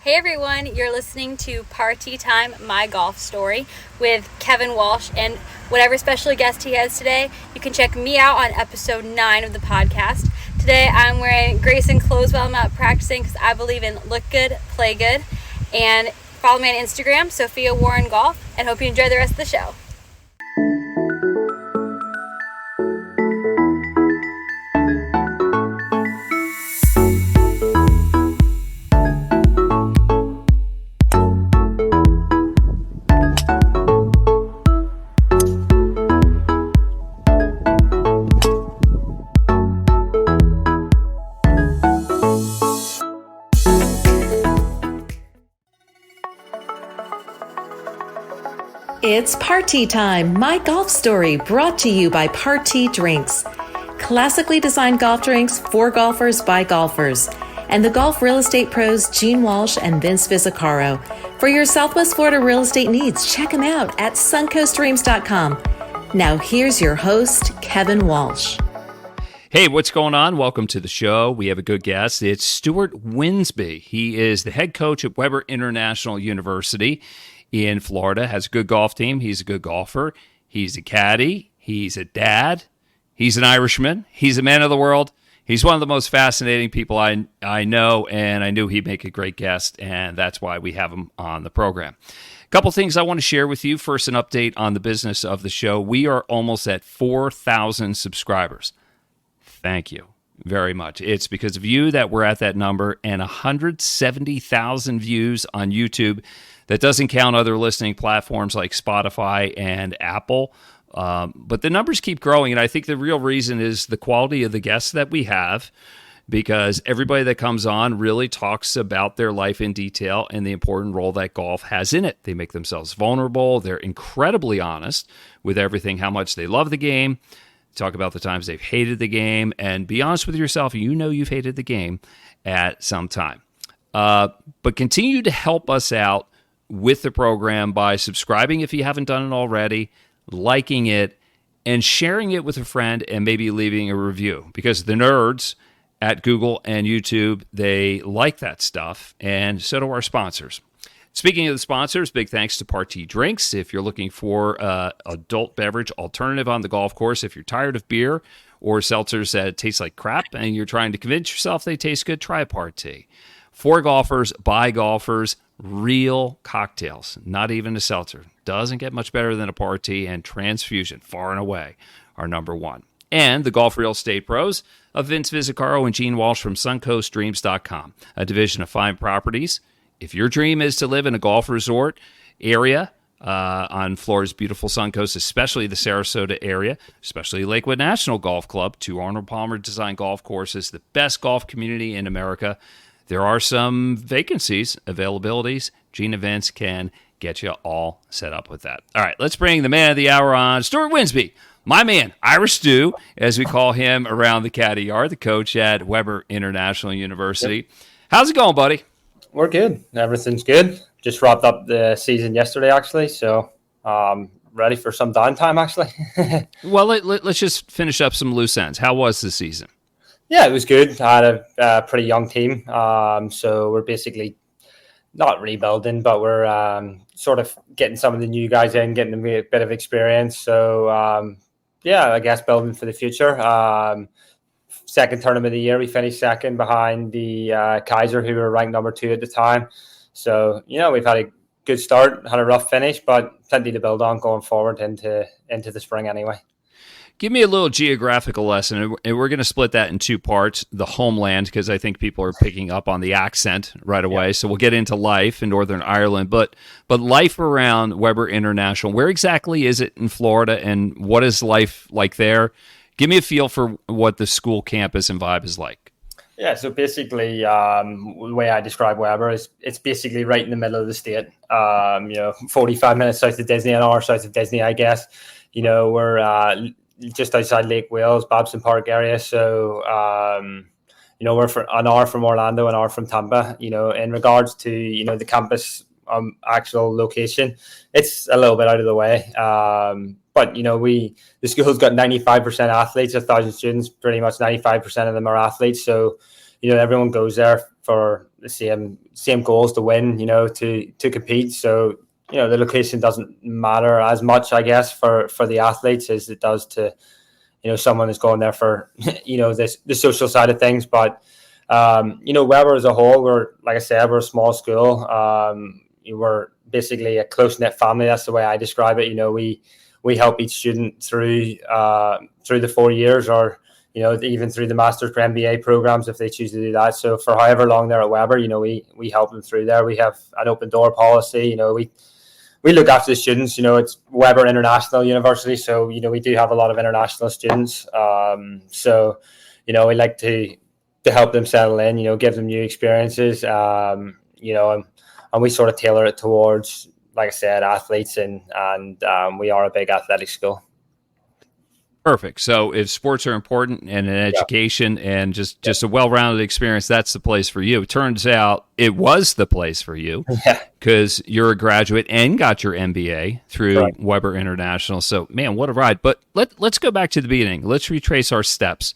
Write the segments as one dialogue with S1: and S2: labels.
S1: Hey everyone, you're listening to Party Time, My Golf Story with Kevin Walsh and whatever special guest he has today. You can check me out on episode 9 of the podcast. Today I'm wearing Grayson clothes while I'm out practicing because I believe in look good, play good. And follow me on Instagram, Sophia Warren Golf, and hope you enjoy the rest of the show.
S2: It's Party Time, My Golf Story, brought to you by Party Drinks. Classically designed golf drinks for golfers by golfers. And the golf real estate pros Gene Walsh and Vince Visicaro. For your Southwest Florida real estate needs, check them out at suncoastdreams.com. Now here's your host, Kevin Walsh.
S3: Hey, what's going on? Welcome to the show. We have a good guest. It's Stuart Winsby. He is the head coach at Weber International University in Florida, has a good golf team. He's a good golfer. He's a caddy. He's a dad. He's an Irishman. He's a man of the world. He's one of the most fascinating people I know, and I knew he'd make a great guest, and that's why we have him on the program. A couple things I want to share with you. First, an update on the business of the show. We are almost at 4,000 subscribers. Thank you very much. It's because of you that we're at that number, and 170,000 views on YouTube. That doesn't count other listening platforms like Spotify and Apple. But the numbers keep growing, and I think the real reason is the quality of the guests that we have, because everybody that comes on really talks about their life in detail and the important role that golf has in it. They make themselves vulnerable. They're incredibly honest with everything, how much they love the game, talk about the times they've hated the game, and be honest with yourself. You know you've hated the game at some time. But continue to help us out with the program by subscribing if you haven't done it already, liking it, and sharing it with a friend, and maybe leaving a review. Because the nerds at Google and YouTube, they like that stuff, and so do our sponsors. Speaking of the sponsors, big thanks to Party Drinks. If you're looking for adult beverage alternative on the golf course, if you're tired of beer or seltzers that taste like crap and you're trying to convince yourself they taste good, try a Party. For golfers, by golfers, real cocktails, not even a seltzer. Doesn't get much better than a Party, and Transfusion, far and away, are number one. And the golf real estate pros of Vince Visicaro and Gene Walsh from suncoastdreams.com, a division of fine properties. If your dream is to live in a golf resort area on Florida's beautiful Suncoast, especially the Sarasota area, especially Lakewood National Golf Club, 2 Arnold Palmer designed golf courses, the best golf community in America. There are some vacancies, availabilities. Gene and Vince can get you all set up with that. All right, let's bring the man of the hour on, Stuart Winsby, my man, Irish Stu, as we call him around the caddy yard, the coach at Weber International University. Yep. How's it going, buddy?
S4: We're good. Everything's good. Just wrapped up the season yesterday, actually, so ready for some downtime, actually.
S3: Well, let's just finish up some loose ends. How was the season?
S4: Yeah, it was good. I had a pretty young team, so we're basically not rebuilding, but we're sort of getting some of the new guys in, getting them a bit of experience. So, yeah, I guess building for the future. Second tournament of the year, we finished second behind the Kaiser, who were ranked number 2 at the time. So, we've had a good start, had a rough finish, but plenty to build on going forward into the spring anyway.
S3: Give me a little geographical lesson, and we're going to split that in 2 parts. The homeland, because I think people are picking up on the accent right away. Yeah. So we'll get into life in Northern Ireland, but life around Weber International. Where exactly is it in Florida, and what is life like there? Give me a feel for what the school campus and vibe is like.
S4: Yeah, so basically, the way I describe Weber is it's basically right in the middle of the state. 45 minutes south of Disney, an hour south of Disney, I guess. We're just outside Lake Wales, Babson Park area. So, we're for an hour from Orlando, an hour from Tampa. In regards to, the campus actual location, it's a little bit out of the way. But, the school's got 95% athletes, 1,000 students, pretty much 95% of them are athletes. So, everyone goes there for the same goals to win, to compete. So, the location doesn't matter as much, I guess, for the athletes as it does to, someone who's going there for, the social side of things. But, Weber as a whole, like I said, we're a small school. We're basically a close-knit family. That's the way I describe it. We help each student through the 4 years, or even through the Masters for MBA programs if they choose to do that. So for however long they're at Weber, we help them through there. We have an open door policy. We look after the students. It's Weber International University, so we do have a lot of international students. So we like to help them settle in. Give them new experiences. And we sort of tailor it towards, like I said, athletes, and we are a big athletic school.
S3: Perfect. So if sports are important and an education and just a well-rounded experience, that's the place for you. It turns out it was the place for you because you're a graduate and got your MBA through Weber International. So, man, what a ride. But let's go back to the beginning. Let's retrace our steps.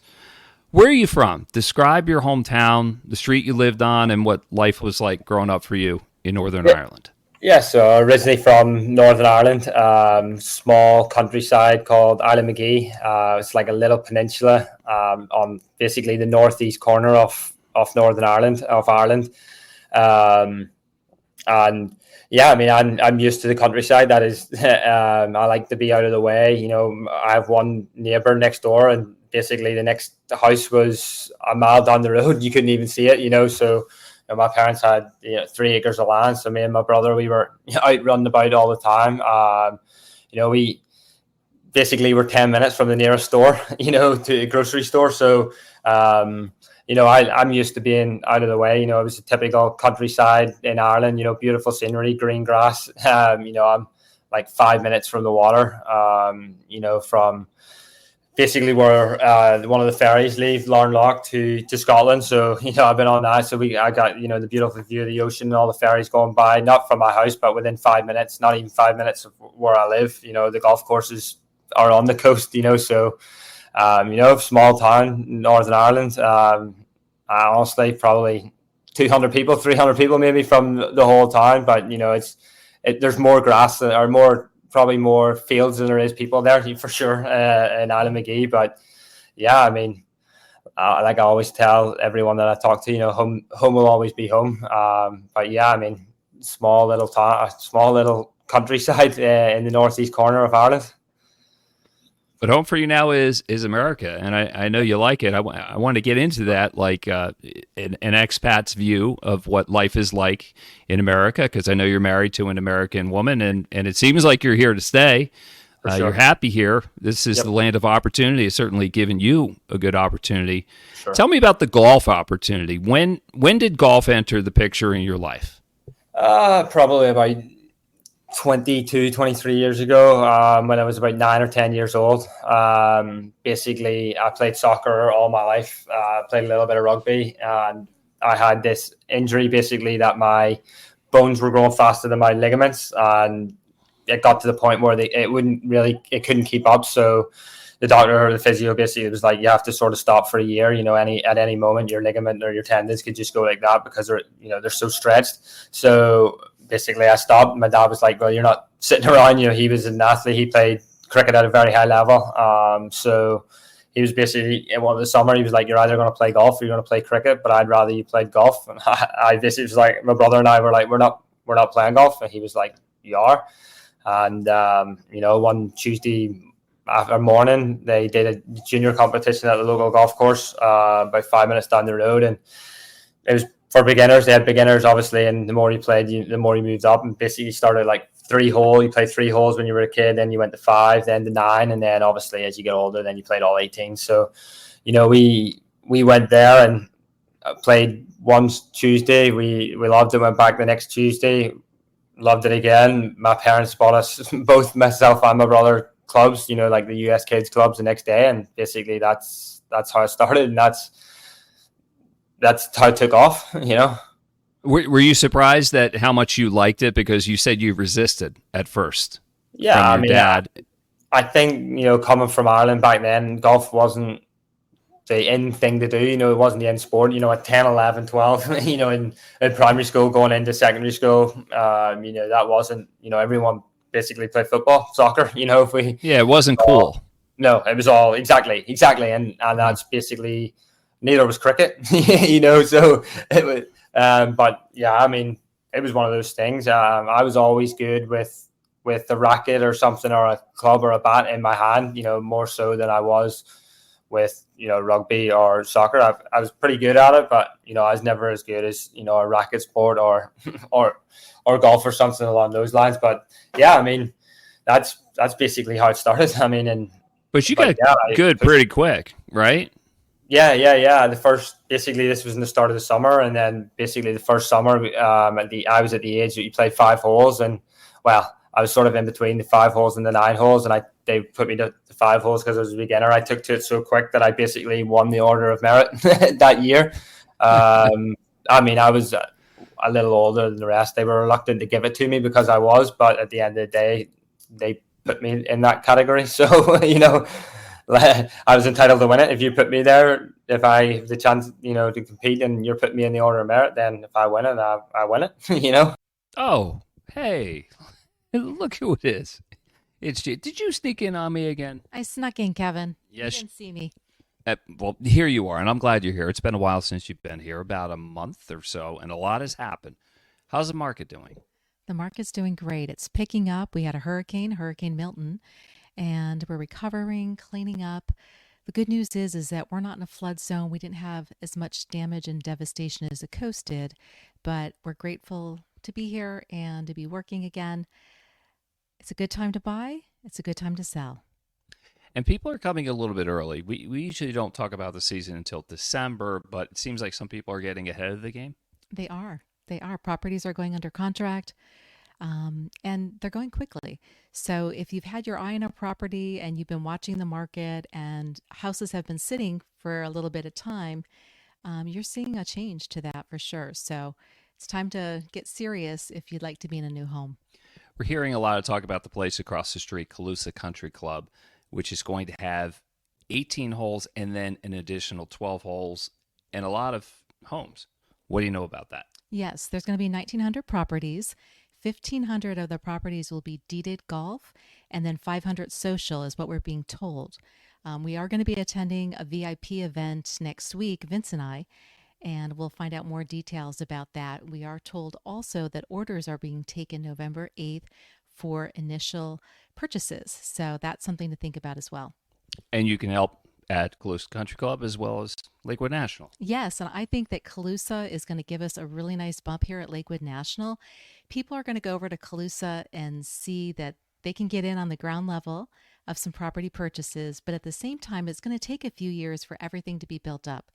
S3: Where are you from? Describe your hometown, the street you lived on, and what life was like growing up for you in Northern Ireland.
S4: Yeah, so originally from Northern Ireland, small countryside called Islamagee. It's like a little peninsula on basically the northeast corner of Northern Ireland, and yeah, I mean, I'm used to the countryside. That is, I like to be out of the way. I have one neighbour next door, and basically the next house was a mile down the road. You couldn't even see it, so. My parents had 3 acres of land, so me and my brother, we were out running about all the time. We basically were 10 minutes from the nearest store, to a grocery store. So, I'm used to being out of the way. It was a typical countryside in Ireland. Beautiful scenery, green grass. I'm like 5 minutes from the water. From basically where one of the ferries leave Larnloch to Scotland. So, I've been on that. So I got, the beautiful view of the ocean and all the ferries going by, not from my house, but within 5 minutes, not even 5 minutes of where I live. The golf courses are on the coast, so, small town, Northern Ireland. Honestly, probably 200 people, 300 people maybe from the whole town. But, there's more grass or probably more fields than there is people there for sure in Islamagee. But yeah, I mean, like I always tell everyone that I talk to, home will always be home. But yeah, I mean, small little town, small little countryside in the northeast corner of Ireland.
S3: But home for you now is America, and I know you like it. I want to get into that, like an expat's view of what life is like in America, because I know you're married to an American woman, and it seems like you're here to stay. Sure. You're happy here. This is the land of opportunity. It's certainly given you a good opportunity. Sure. Tell me about the golf opportunity. When did golf enter the picture in your life?
S4: Probably about 22, 23 years ago, when I was about 9 or 10 years old. Basically, I played soccer all my life. Played a little bit of rugby, and I had this injury basically that my bones were growing faster than my ligaments, and it got to the point where it couldn't keep up. So the doctor or the physio basically was like, you have to sort of stop for a year. At any moment your ligament or your tendons could just go like that because they're so stretched. So basically I stopped. My dad was like, well, you're not sitting around. He was an athlete. He played cricket at a very high level. So he was basically, in one of the summer, he was like, you're either going to play golf or you're going to play cricket, but I'd rather you played golf. And I basically was like, my brother and I were like, we're not playing golf. And he was like, you are. And, one Tuesday after morning, they did a junior competition at the local golf course, about 5 minutes down the road. And it was for beginners. They had beginners, obviously, and the more you played, the more you moved up. And basically, you started like 3 hole. You played 3 holes when you were a kid. Then you went to 5, then to 9, and then obviously as you get older, then you played all 18. So, we went there and played one Tuesday. We loved it. Went back the next Tuesday, loved it again. My parents bought us both, myself and my brother, clubs. Like the US kids clubs the next day, and basically that's how it started, and that's how it took off.
S3: Were you surprised at how much you liked it? Because you said you resisted at first.
S4: Yeah,
S3: from your dad.
S4: I think, coming from Ireland back then, golf wasn't the in thing to do. It wasn't the in sport. At 10, 11, 12, in primary school, going into secondary school, that wasn't, everyone basically played football, soccer, if we.
S3: Yeah, it wasn't cool.
S4: No, it was all exactly. And that's basically, neither was cricket, so it was, but yeah, I mean, it was one of those things. I was always good with the racket or something, or a club or a bat in my hand, more so than I was with, rugby or soccer. I was pretty good at it, but, I was never as good as, a racket sport or golf or something along those lines. But yeah, I mean, that's basically how it started. I mean,
S3: but you got good pretty quick, right?
S4: Yeah. Basically, this was in the start of the summer, and then basically the first summer, I was at the age that you played 5 holes, and well, I was sort of in between the 5 holes and the 9 holes, and they put me to the 5 holes because I was a beginner. I took to it so quick that I basically won the Order of Merit that year. I mean, I was a little older than the rest. They were reluctant to give it to me because I was, but at the end of the day, they put me in that category. So, I was entitled to win it. If you put me there, if I have the chance, to compete, and you're putting me in the Order of Merit, then if I win it, I win it,
S3: Oh, hey, look who it is. Did you sneak in on me again?
S5: I snuck in, Kevin.
S3: Yes.
S5: You didn't see me.
S3: Well, here you are, and I'm glad you're here. It's been a while since you've been here, about a month or so, and a lot has happened. How's the market doing?
S5: The market's doing great. It's picking up. We had a Hurricane Milton, and we're recovering, cleaning up. The good news is that we're not in a flood zone. We didn't have as much damage and devastation as the coast did, but we're grateful to be here and to be working again. It's a good time to buy. It's a good time to sell.
S3: And people are coming a little bit early. We usually don't talk about the season until December, but it seems like some people are getting ahead of the game.
S5: They are. Properties are going under contract. And they're going quickly. So if you've had your eye on a property and you've been watching the market and houses have been sitting for a little bit of time, you're seeing a change to that for sure. So it's time to get serious if you'd like to be in a new home.
S3: We're hearing a lot of talk about the place across the street, Collegiate Country Club, which is going to have 18 holes and then an additional 12 holes and a lot of homes. What do you know about that?
S5: Yes, there's going to be 1,900 properties. 1,500 of the properties will be deeded golf, and then 500 social is what we're being told. We are going to be attending a VIP event next week, Vince and I, and we'll find out more details about that. We are told also that orders are being taken November 8th for initial purchases. So that's something to think about as well.
S3: And you can help at Collegiate Country Club as well as Lakewood National.
S5: Yes, and I think that Calusa is going to give us a really nice bump here at Lakewood National. People are going to go over to Calusa and see that they can get in on the ground level of some property purchases, but at the same time, it's going to take a few years for everything to be built up.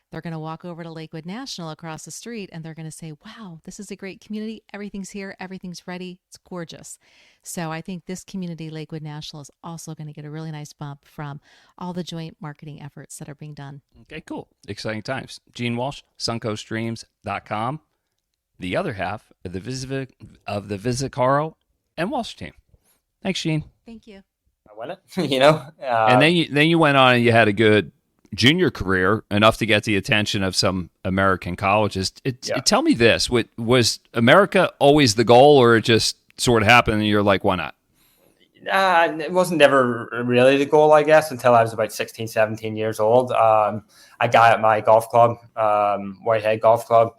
S5: They're going to walk over to Lakewood National across the street and they're going to say, wow, this is a great community. Everything's here. Everything's ready. It's gorgeous. So I think this community, Lakewood National, is also going to get a really nice bump from all the joint marketing efforts that are being done.
S3: Okay, cool. Exciting times. Gene Walsh, suncoaststreams.com, the other half of the Visicaro and Walsh team. Thanks, Gene.
S5: Thank you.
S4: I won it,
S3: and then you went on and you had a good junior career, enough to get the attention of some American colleges. Tell me this, was America always the goal, or it just sort of happened and you're like, why not?
S4: It wasn't never really the goal, I guess, until I was about 16, 17 years old. A guy at my golf club, Whitehead Golf Club,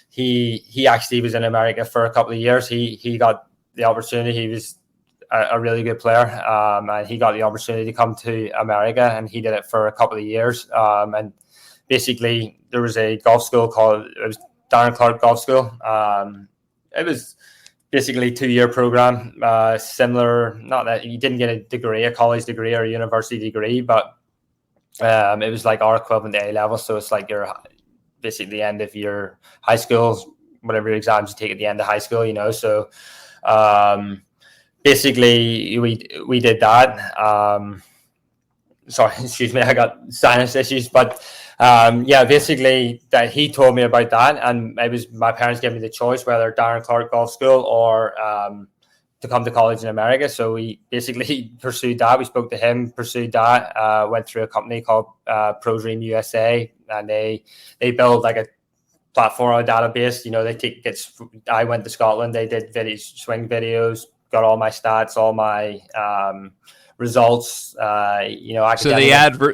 S4: he actually was in America for a couple of years. He got the opportunity. He was a really good player, and he got the opportunity to come to America, and he did it for a couple of years. And basically, there was a golf school called Darren Clark Golf School. It was basically a 2-year program, similar. Not that you didn't get a degree, a college degree or a university degree, but it was like our equivalent to A level. So it's like you're basically the end of your high school, whatever exams you take at the end of high school, So. Basically, we did that. Sorry, excuse me, I got sinus issues. But basically, that he told me about that, and it was my parents gave me the choice whether Darren Clark Golf School or to come to college in America. So we basically pursued that. We spoke to him, pursued that, went through a company called Pro Dream USA, and they build like a platform, a database. I went to Scotland. They did swing videos, got all my stats, all my results.
S3: So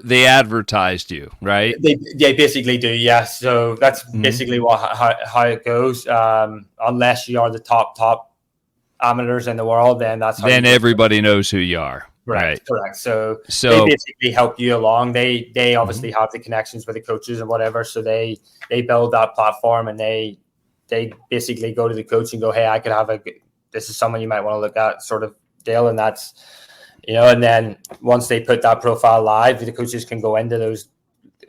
S3: they advertised you, right?
S4: They basically do, yes. So that's basically how it goes. Unless you are the top amateurs in the world, then
S3: everybody knows who you are.
S4: Correct. So
S3: they
S4: basically help you along. They obviously have the connections with the coaches and whatever. So they build that platform, and they basically go to the coach and go, hey, I could have this is someone you might want to look at, sort of deal. And that's, and then once they put that profile live, the coaches can go into those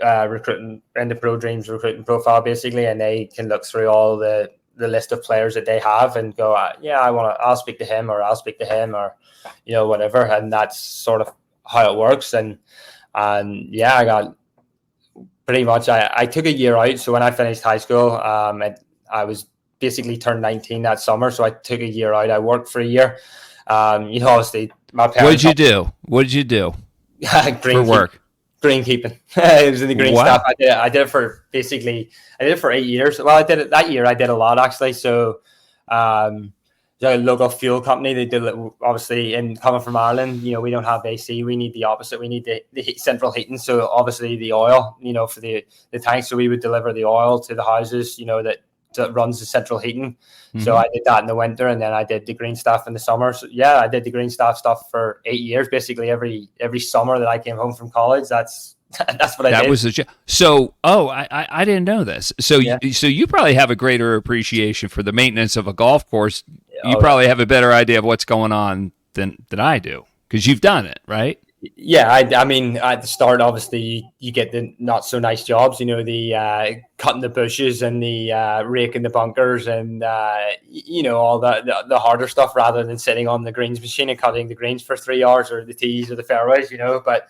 S4: recruiting, into Pro Dreams recruiting profile basically, and they can look through all the list of players that they have and go, I'll speak to him, or I'll speak to him, or whatever. And that's sort of how it works. And yeah, I got pretty much, I took a year out. So when I finished high school, I was basically turned 19 that summer. So I took a year out. I worked for a year. Obviously my parents.
S3: What did you do?
S4: For work? Greenkeeping. It was in the green stuff. I did it for 8 years. Well, I did it that year. I did a lot actually. So, the local fuel company, they did it, obviously, in coming from Ireland, we don't have AC. We need the opposite. We need the central heating. So obviously the oil, for the tanks. So we would deliver the oil to the houses, that runs the central heating. So I did that in the winter, and then I did the green stuff in the summer. So yeah, I did the green stuff for 8 years, basically every summer that I came home from college. That's what I did.
S3: That was the so. Oh, I didn't know this. So so you probably have a greater appreciation for the maintenance of a golf course. You probably have a better idea of what's going on than I do, because you've done it, right?
S4: Yeah, I mean, at the start, obviously, you get the not so nice jobs, the cutting the bushes and the raking the bunkers and, all the harder stuff, rather than sitting on the greens machine and cutting the greens for 3 hours, or the tees or the fairways, But,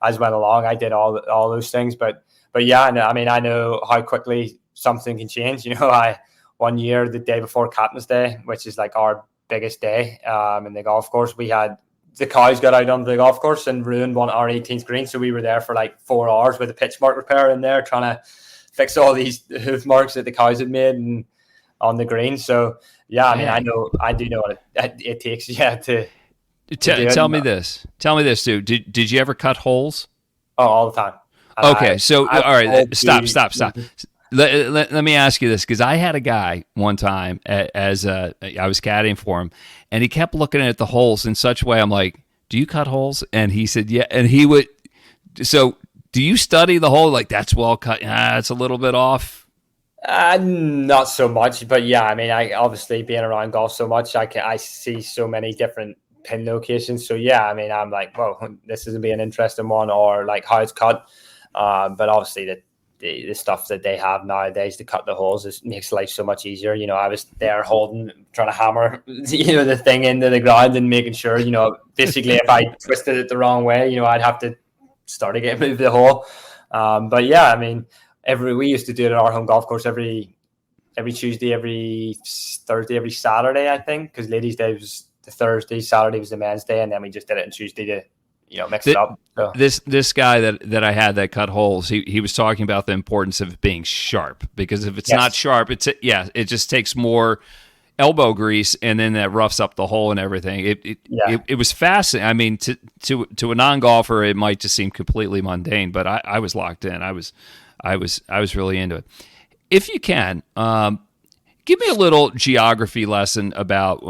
S4: as went along, I did all those things. But yeah, I know how quickly something can change. One year, the day before Captain's Day, which is like our biggest day in the golf course, we had the cows got out on the golf course and ruined our 18th green. So we were there for like 4 hours with a pitch mark repair in there, trying to fix all these hoof marks that the cows had made and on the green. So yeah, I do know what it takes. Yeah, to
S3: tell me this, Stu. Did you ever cut holes?
S4: Oh, all the time.
S3: Okay, so all right, stop. Let me ask you this, because I had a guy one time I was caddying for him, and he kept looking at the holes in such a way. I'm like, "Do you cut holes?" And he said, "Yeah." And he would. So, do you study the hole? Like, that's well cut. It's a little bit off.
S4: Not so much, but yeah. I obviously, being around golf so much, I see so many different pin locations. So yeah, I'm like, well, this is gonna be an interesting one, or like how it's cut. But obviously the stuff that they have nowadays to cut the holes makes life so much easier. I was there trying to hammer, the thing into the ground and making sure, basically if I twisted it the wrong way, I'd have to start again, move the hole. But yeah, we used to do it at our home golf course every Tuesday, every Thursday, every Saturday, I think, because ladies' day was the Thursday, Saturday was the men's day, and then we just did it on Tuesday to mix it up. So.
S3: This guy that I had that cut holes, he was talking about the importance of it being sharp, because if it's not sharp, it just takes more elbow grease, and then that roughs up the hole and everything. It was fascinating. To a non-golfer, it might just seem completely mundane, but I was locked in. I was really into it. If you can, give me a little geography lesson about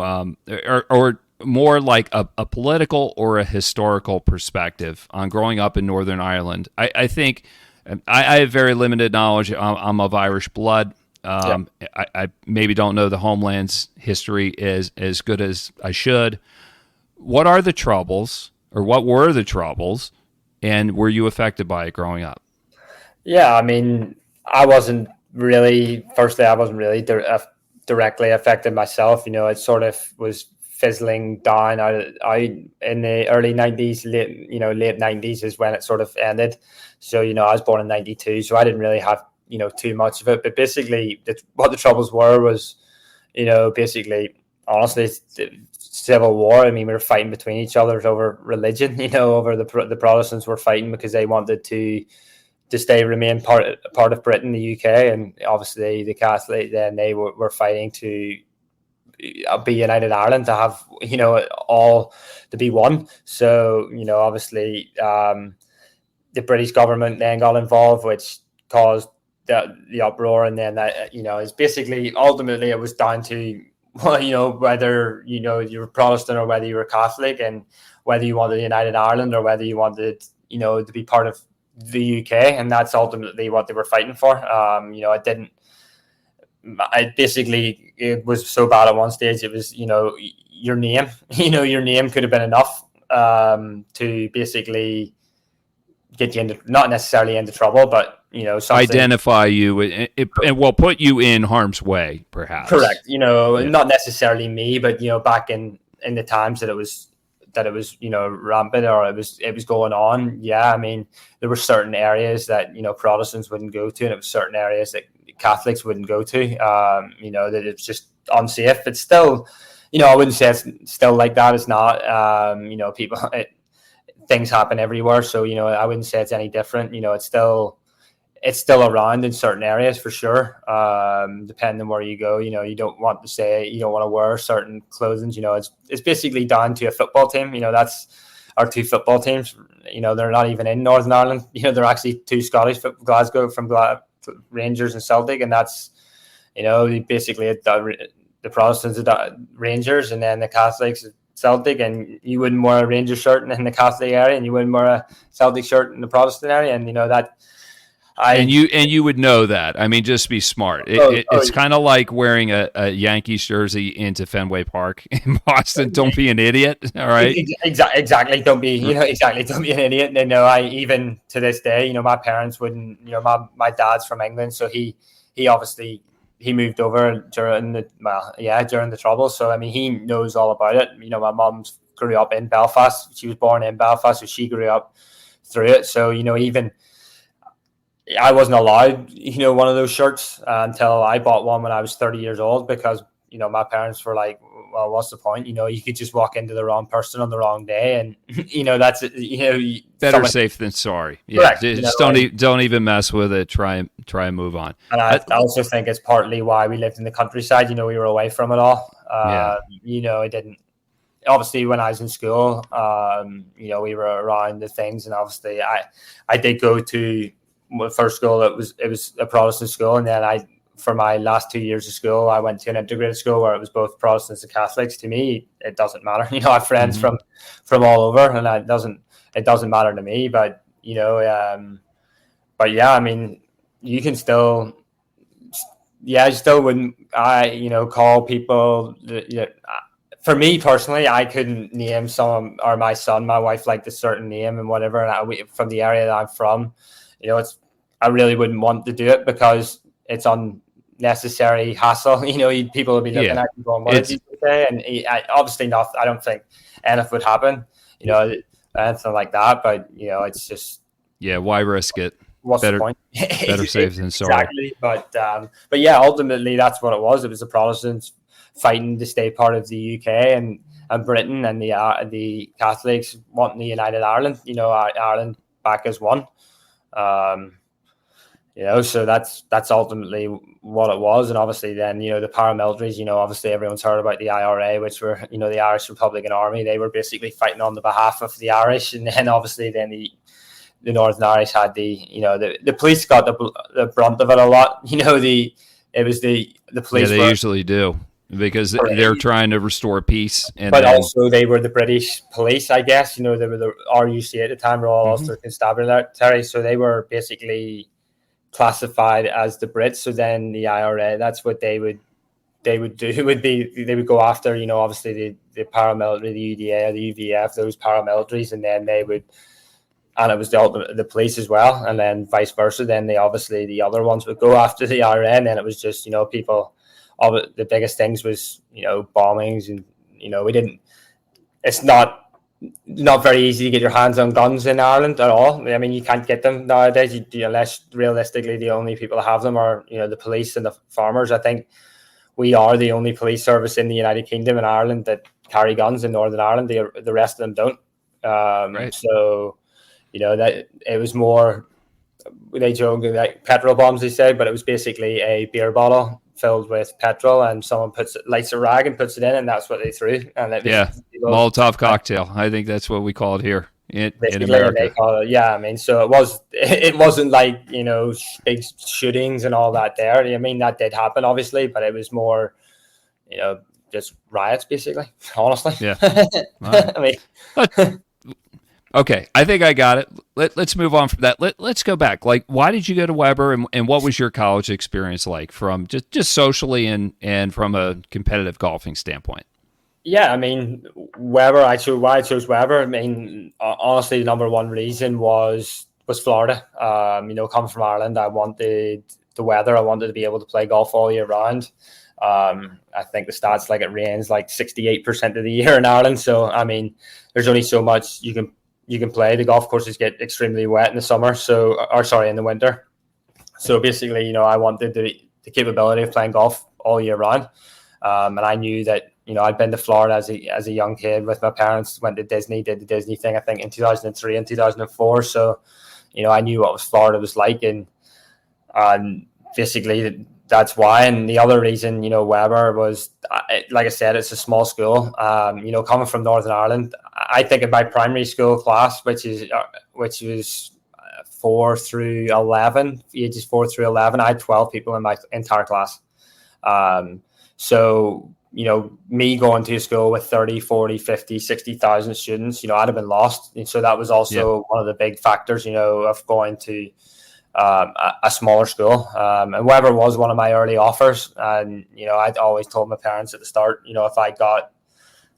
S3: or more like a political or a historical perspective on growing up in Northern Ireland. I think I have very limited knowledge. I'm of Irish blood. I maybe don't know the homeland's history as good as I should. What are the troubles, or what were the troubles, and were you affected by it growing up?
S4: Yeah, I wasn't really directly affected myself. It sort of was fizzling down out in the early 90s, late 90s is when it sort of ended. So, I was born in 92, so I didn't really have, too much of it. But basically, what the troubles were was, basically honestly, it's the civil war. I mean, we were fighting between each other over religion. Over the Protestants were fighting because they wanted to remain part of Britain, the UK, and obviously the Catholic. Then they were fighting to be United Ireland, to have all to be one. So obviously the British government then got involved, which caused the uproar, and then that is basically ultimately it was down to whether you were Protestant or whether you were Catholic, and whether you wanted United Ireland or whether you wanted to be part of the UK, and that's ultimately what they were fighting for. It was so bad at one stage. It was your name, your name could have been enough to basically get you into, not necessarily into trouble, but
S3: identify you and will put you in harm's way, perhaps.
S4: Correct. Not necessarily me, but back in the times that it was rampant, or it was going on. Yeah, I mean, there were certain areas that Protestants wouldn't go to, and it was certain areas that Catholics wouldn't go to. That it's just unsafe. It's still, I wouldn't say it's still like that. It's not. People, things happen everywhere, so I wouldn't say it's any different. It's still around in certain areas for sure. Depending on where you go, you don't want to wear certain clothing. It's basically down to a football team. That's our two football teams. They're not even in Northern Ireland. They're actually two Scottish, Glasgow, from Rangers and Celtic, and that's basically the Protestants are Rangers, and then the Catholics Celtic, and you wouldn't wear a Rangers shirt in the Catholic area, and you wouldn't wear a Celtic shirt in the Protestant area, and that. And
S3: you would know that. I mean, just be smart. It's kind of like wearing a Yankees jersey into Fenway Park in Boston. Don't be an idiot. All right.
S4: Exactly. Don't be Don't be an idiot. And I even to this day, my parents wouldn't. My dad's from England, so he obviously moved over during the Troubles. So I mean, he knows all about it. My mum grew up in Belfast. She was born in Belfast, so she grew up through it. So even. I wasn't allowed, one of those shirts until I bought one when I was 30 years old, because, my parents were like, well, what's the point? You could just walk into the wrong person on the wrong day, and, that's it.
S3: Better safe than sorry. Yeah.
S4: Correct,
S3: just don't even mess with it. Try and move on.
S4: And I also think it's partly why we lived in the countryside. We were away from it all. I didn't. Obviously, when I was in school, we were around the things, and obviously I did go to my first school. It was a Protestant school, and then for my last 2 years of school, I went to an integrated school where it was both Protestants and Catholics. To me, it doesn't matter. I have friends from all over, and it doesn't matter to me. But but yeah, I mean, you can still, I still wouldn't. Call people. For me personally, I couldn't name or my son, my wife liked a certain name and whatever. And from the area that I'm from. I really wouldn't want to do it because it's unnecessary hassle. People will be looking at you going, "What did you say?" And obviously not. I don't think anything would happen. Anything like that. But it's just
S3: why risk it?
S4: What's the point?
S3: Better safe than sorry.
S4: Exactly. But yeah, ultimately that's what it was. It was the Protestants fighting to stay part of the UK and Britain, and the Catholics wanting the United Ireland. Ireland back as one. So that's ultimately what it was. And obviously then, the paramilitaries, obviously everyone's heard about the IRA, which were, the Irish Republican Army. They were basically fighting on the behalf of the Irish. And then obviously then the Northern Irish had the police got the brunt of it a lot. It was the police.
S3: Yeah, they usually do. Because they're trying to restore peace.
S4: But also they were the British police, I guess. They were the RUC at the time, Royal Ulster Constabulary. So they were basically classified as the Brits. So then the IRA, that's what they would do. They would go after, obviously the paramilitary, the UDA or the UVF, those paramilitaries, and then they would, and it was the police as well, and then vice versa. Then the other ones would go after the IRA, and then it was just, people. All the biggest things was, bombings, and it's not very easy to get your hands on guns in Ireland at all. I mean, you can't get them nowadays unless realistically the only people that have them are, the police and the farmers. I think we are the only police service in the United Kingdom and Ireland that carry guns in Northern Ireland. The rest of them don't.
S3: Right.
S4: So, that it was more, they joke like petrol bombs, they say, but it was basically a beer bottle filled with petrol, and someone lights a rag and puts it in, and that's what they threw. And it was,
S3: Molotov cocktail. I think that's what we call it here in
S4: America.
S3: America.
S4: I mean, so it wasn't like, big shootings and all that there. I mean, that did happen, obviously, but it was more, just riots, basically, honestly.
S3: Yeah.
S4: Right. I mean,
S3: okay, I think I got it. Let's move on from that. Let's go back. Like, why did you go to Weber, and what was your college experience like from just socially and from a competitive golfing standpoint?
S4: Yeah, I mean, Weber. Why I chose Weber. I mean, honestly, the number one reason was Florida. Coming from Ireland, I wanted the weather. I wanted to be able to play golf all year round. I think the stats like it rains like 68% of the year in Ireland. So I mean, there's only so much you can play. The golf courses get extremely wet in the summer, in the winter. So basically, I wanted the capability of playing golf all year round. And I knew that, I'd been to Florida as a young kid with my parents, went to Disney, did the Disney thing, I think in 2003 and 2004. So, I knew what Florida was like, and basically that's why. And the other reason, Weber was, like I said, it's a small school. Coming from Northern Ireland, I think in my primary school class, which was 4 through 11, ages 4 through 11, I had 12 people in my entire class. So, me going to a school with 30, 40, 50, 60,000 students, I'd have been lost. And so that was also one of the big factors, of going to a smaller school. And Weber was one of my early offers. And, I'd always told my parents at the start, if I got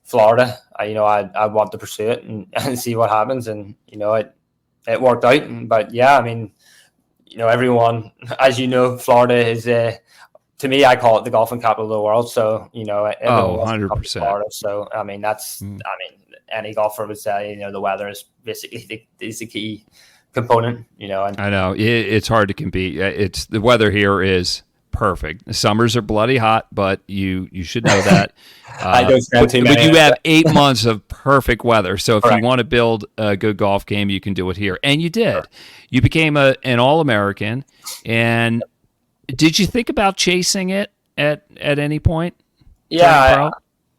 S4: Florida, I want to pursue it and see what happens. And, it worked out. But yeah, I mean, everyone, as Florida is, to me, I call it the golfing capital of the world. So, everyone
S3: 100%.
S4: Florida. So, I mean, any golfer would say, the weather is basically the key component, And
S3: I know it's hard to compete. It's the weather here is perfect. The summers are bloody hot, but you should know that.
S4: I don't spend too many.
S3: But you have 8 months of perfect weather. So if
S4: Correct.
S3: you want to build a good golf game, you can do it here, and you did. Sure. You became an All-American, and did you think about chasing it at any point?
S4: Yeah,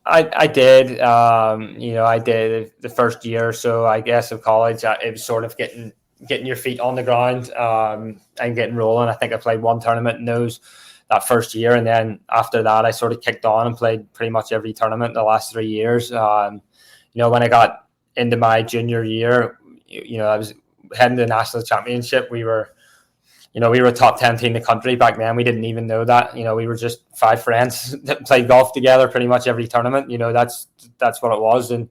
S4: I did. I did the first year or so, I guess, of college. It was sort of getting your feet on the ground and getting rolling. I think I played one tournament in that first year, and then after that, I sort of kicked on and played pretty much every tournament in the last 3 years. When I got into my junior year, I was heading to the national championship. We were a top 10 team in the country back then. We didn't even know that. We were just 5 friends that played golf together pretty much every tournament. That's what it was. And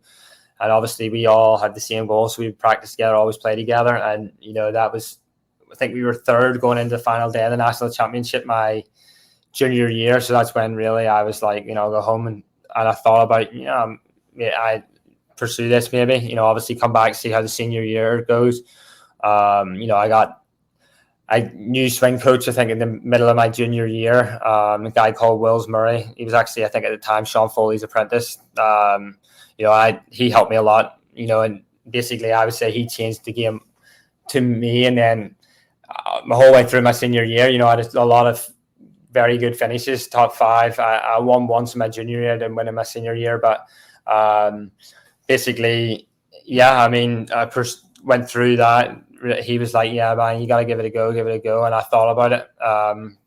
S4: obviously we all had the same goal. So we practiced together, always play together. And, that was, I think we were third going into the final day of the national championship my junior year. So that's when really I was like, I'll go home and I thought about, I pursue this maybe, obviously come back, see how the senior year goes. I knew swing coach, I think, in the middle of my junior year, a guy called Wills Murray. He was actually, I think at the time, Sean Foley's apprentice. He helped me a lot, and basically I would say he changed the game to me. And then my whole way through my senior year, I had a lot of very good finishes, top 5. I won once in my junior year, I didn't win in my senior year. But basically, yeah, I mean, I went through that. He was like, yeah, man, you got to give it a go. And I thought about it.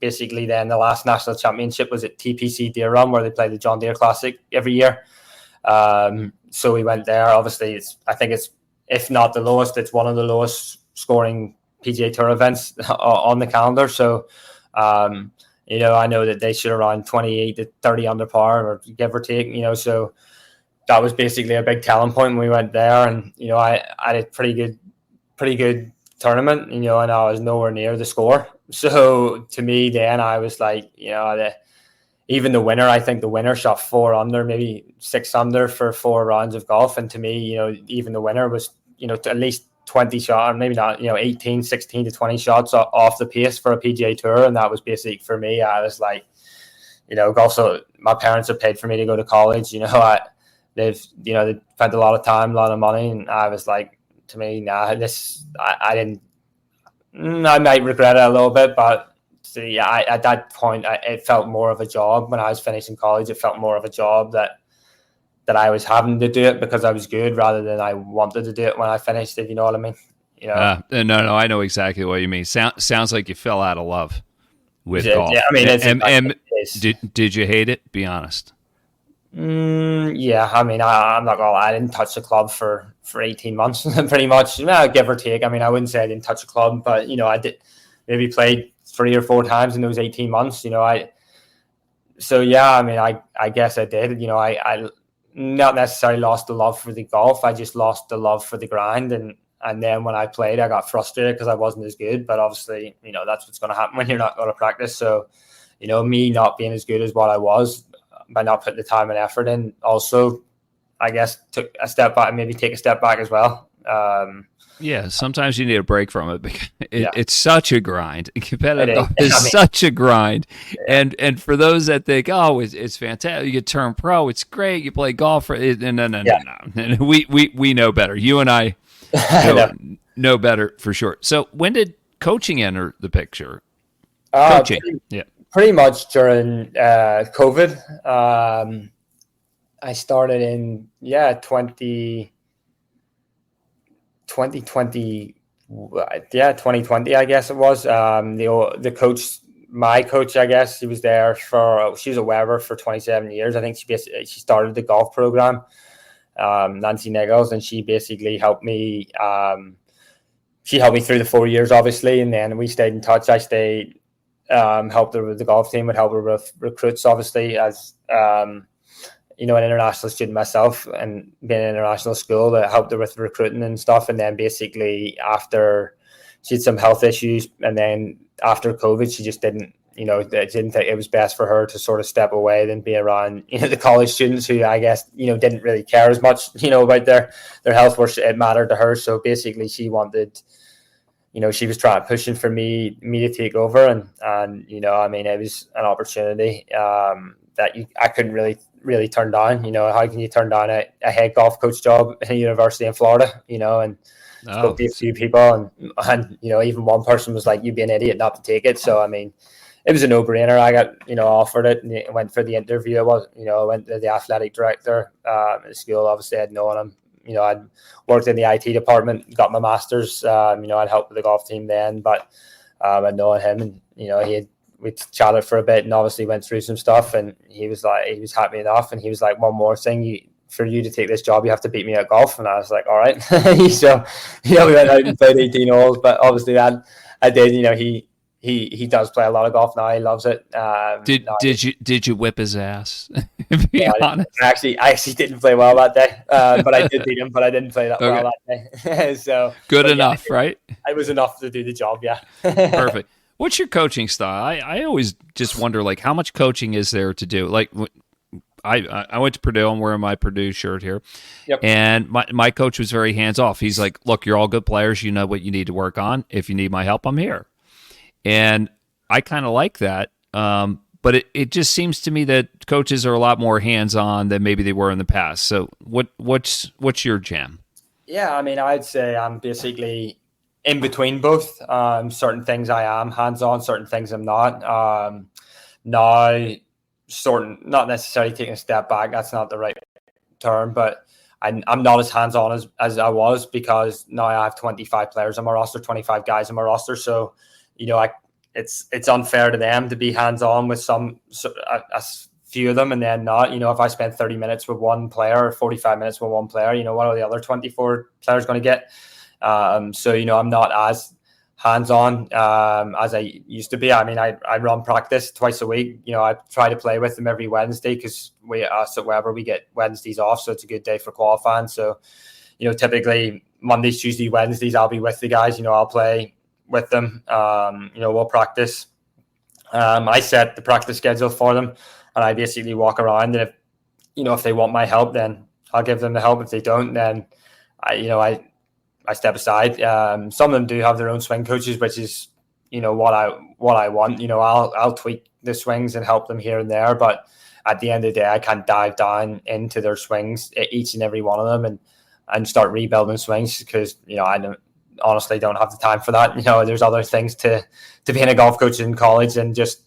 S4: Basically, then the last national championship was at TPC Deer Run, where they play the John Deere Classic every year. So we went there. Obviously, I think it's, if not the lowest, it's one of the lowest scoring PGA Tour events on the calendar. So, I know that they shoot around 28 to 30 under par, or give or take, so that was basically a big telling point when we went there. And, I had a pretty good tournament, and I was nowhere near the score. So to me, then I was like, even the winner, I think the winner shot 4 under, maybe 6 under for 4 rounds of golf. And to me, even the winner was, at least 20 shots, or maybe not, 18, 16 to 20 shots off the pace for a PGA Tour. And that was basically for me. I was like, also my parents have paid for me to go to college. They've spent a lot of time, a lot of money, and I was like, to me, nah, I didn't. I might regret it a little bit, but see, at that point, it felt more of a job. When I was finishing college, it felt more of a job that I was having to do it because I was good, rather than I wanted to do it when I finished. If you know what I mean.
S3: No, I know exactly what you mean. Sounds like you fell out of love with golf.
S4: Yeah, I mean,
S3: did you hate it? Be honest.
S4: Yeah, I mean, I'm not gonna lie, I didn't touch the club for 18 months, pretty much, give or take. I mean, I wouldn't say I didn't touch the club, but I did maybe played 3 or 4 times in those 18 months. So yeah, I mean, I guess I did. I not necessarily lost the love for the golf. I just lost the love for the grind, and then when I played, I got frustrated because I wasn't as good. But obviously, that's what's going to happen when you're not going to practice. So, me not being as good as what I was, by not putting the time and effort in, also, I guess, took a step back, maybe take a step back as well.
S3: Yeah, sometimes you need a break from it because it's such a grind. Competitive golf is such a grind. Yeah. And for those that think, oh, it's fantastic, you turn pro, it's great, you play golf. No. We know better. You and I know better for sure. So when did coaching enter the picture? Coaching,
S4: pretty much during COVID. I started in 2020, I guess it was. The coach, my coach, I guess, she was there she was a Weber for 27 years. I think she started the golf program, Nancy Nichols, and she basically helped me. She helped me through the 4 years, obviously, and then we stayed in touch. I stayed. Helped her with the golf team, would help her with recruits, obviously, as an international student myself, and being in international school, that helped her with recruiting and stuff. And then basically after she had some health issues, and then after COVID, she just didn't think it was best for her to sort of step away than be around the college students who, I guess, didn't really care as much about their health, where it mattered to her. So basically she wanted, she was pushing for me to take over, and I mean, it was an opportunity that I couldn't really turn down. How can you turn down a head golf coach job at a university in Florida? And spoke to a few people, and even one person was like, "You'd be an idiot not to take it." So I mean, it was a no-brainer. I got offered it, and went for the interview. I went to the athletic director at the school. Obviously, I'd known him. I'd worked in the IT department, got my master's. I'd helped with the golf team then, but I'd known him, and we chatted for a bit, and obviously went through some stuff. And he was happy enough, and he was like, "One more thing, for you to take this job, you have to beat me at golf." And I was like, "All right." So we went out and played 18 holes, but obviously I did. He does play a lot of golf now. He loves it.
S3: Did you whip his ass? Be honest.
S4: I actually didn't play well that day, but I did beat him. But I didn't play that well that day. So
S3: good enough, right?
S4: It was enough to do the job. Yeah.
S3: Perfect. What's your coaching style? I always just wonder, like, how much coaching is there to do? Like, I went to Purdue. I'm wearing my Purdue shirt here.
S4: Yep.
S3: And my coach was very hands off. He's like, "Look, you're all good players. You know what you need to work on. If you need my help, I'm here." And I kind of like that. But it just seems to me that coaches are a lot more hands-on than maybe they were in the past. So what's your jam?
S4: Yeah, I mean, I'd say I'm basically in between both. Certain things I am hands-on, certain things I'm not. Now, not necessarily taking a step back. That's not the right term, but I'm not as hands-on as I was, because now I have 25 players on my roster, 25 guys on my roster. So, it's unfair to them to be hands-on with a few of them, and then not. If I spend 30 minutes with one player or 45 minutes with one player, what are the other 24 players going to get? So I'm not as hands-on as I used to be. I mean, I run practice twice a week. I try to play with them every Wednesday, because us at Weber, we get Wednesdays off, so it's a good day for qualifying. So typically Mondays, Tuesdays, Wednesdays, I'll be with the guys. I'll play with them. We'll practice. I set the practice schedule for them, and I basically walk around, and if they want my help, then I'll give them the help. If they don't, then I step aside. Some of them do have their own swing coaches, which is what I want. I'll tweak the swings and help them here and there, but at the end of the day, I can't dive down into their swings, each and every one of them, and start rebuilding swings, because I honestly don't have the time for that. There's other things to being a golf coach in college and just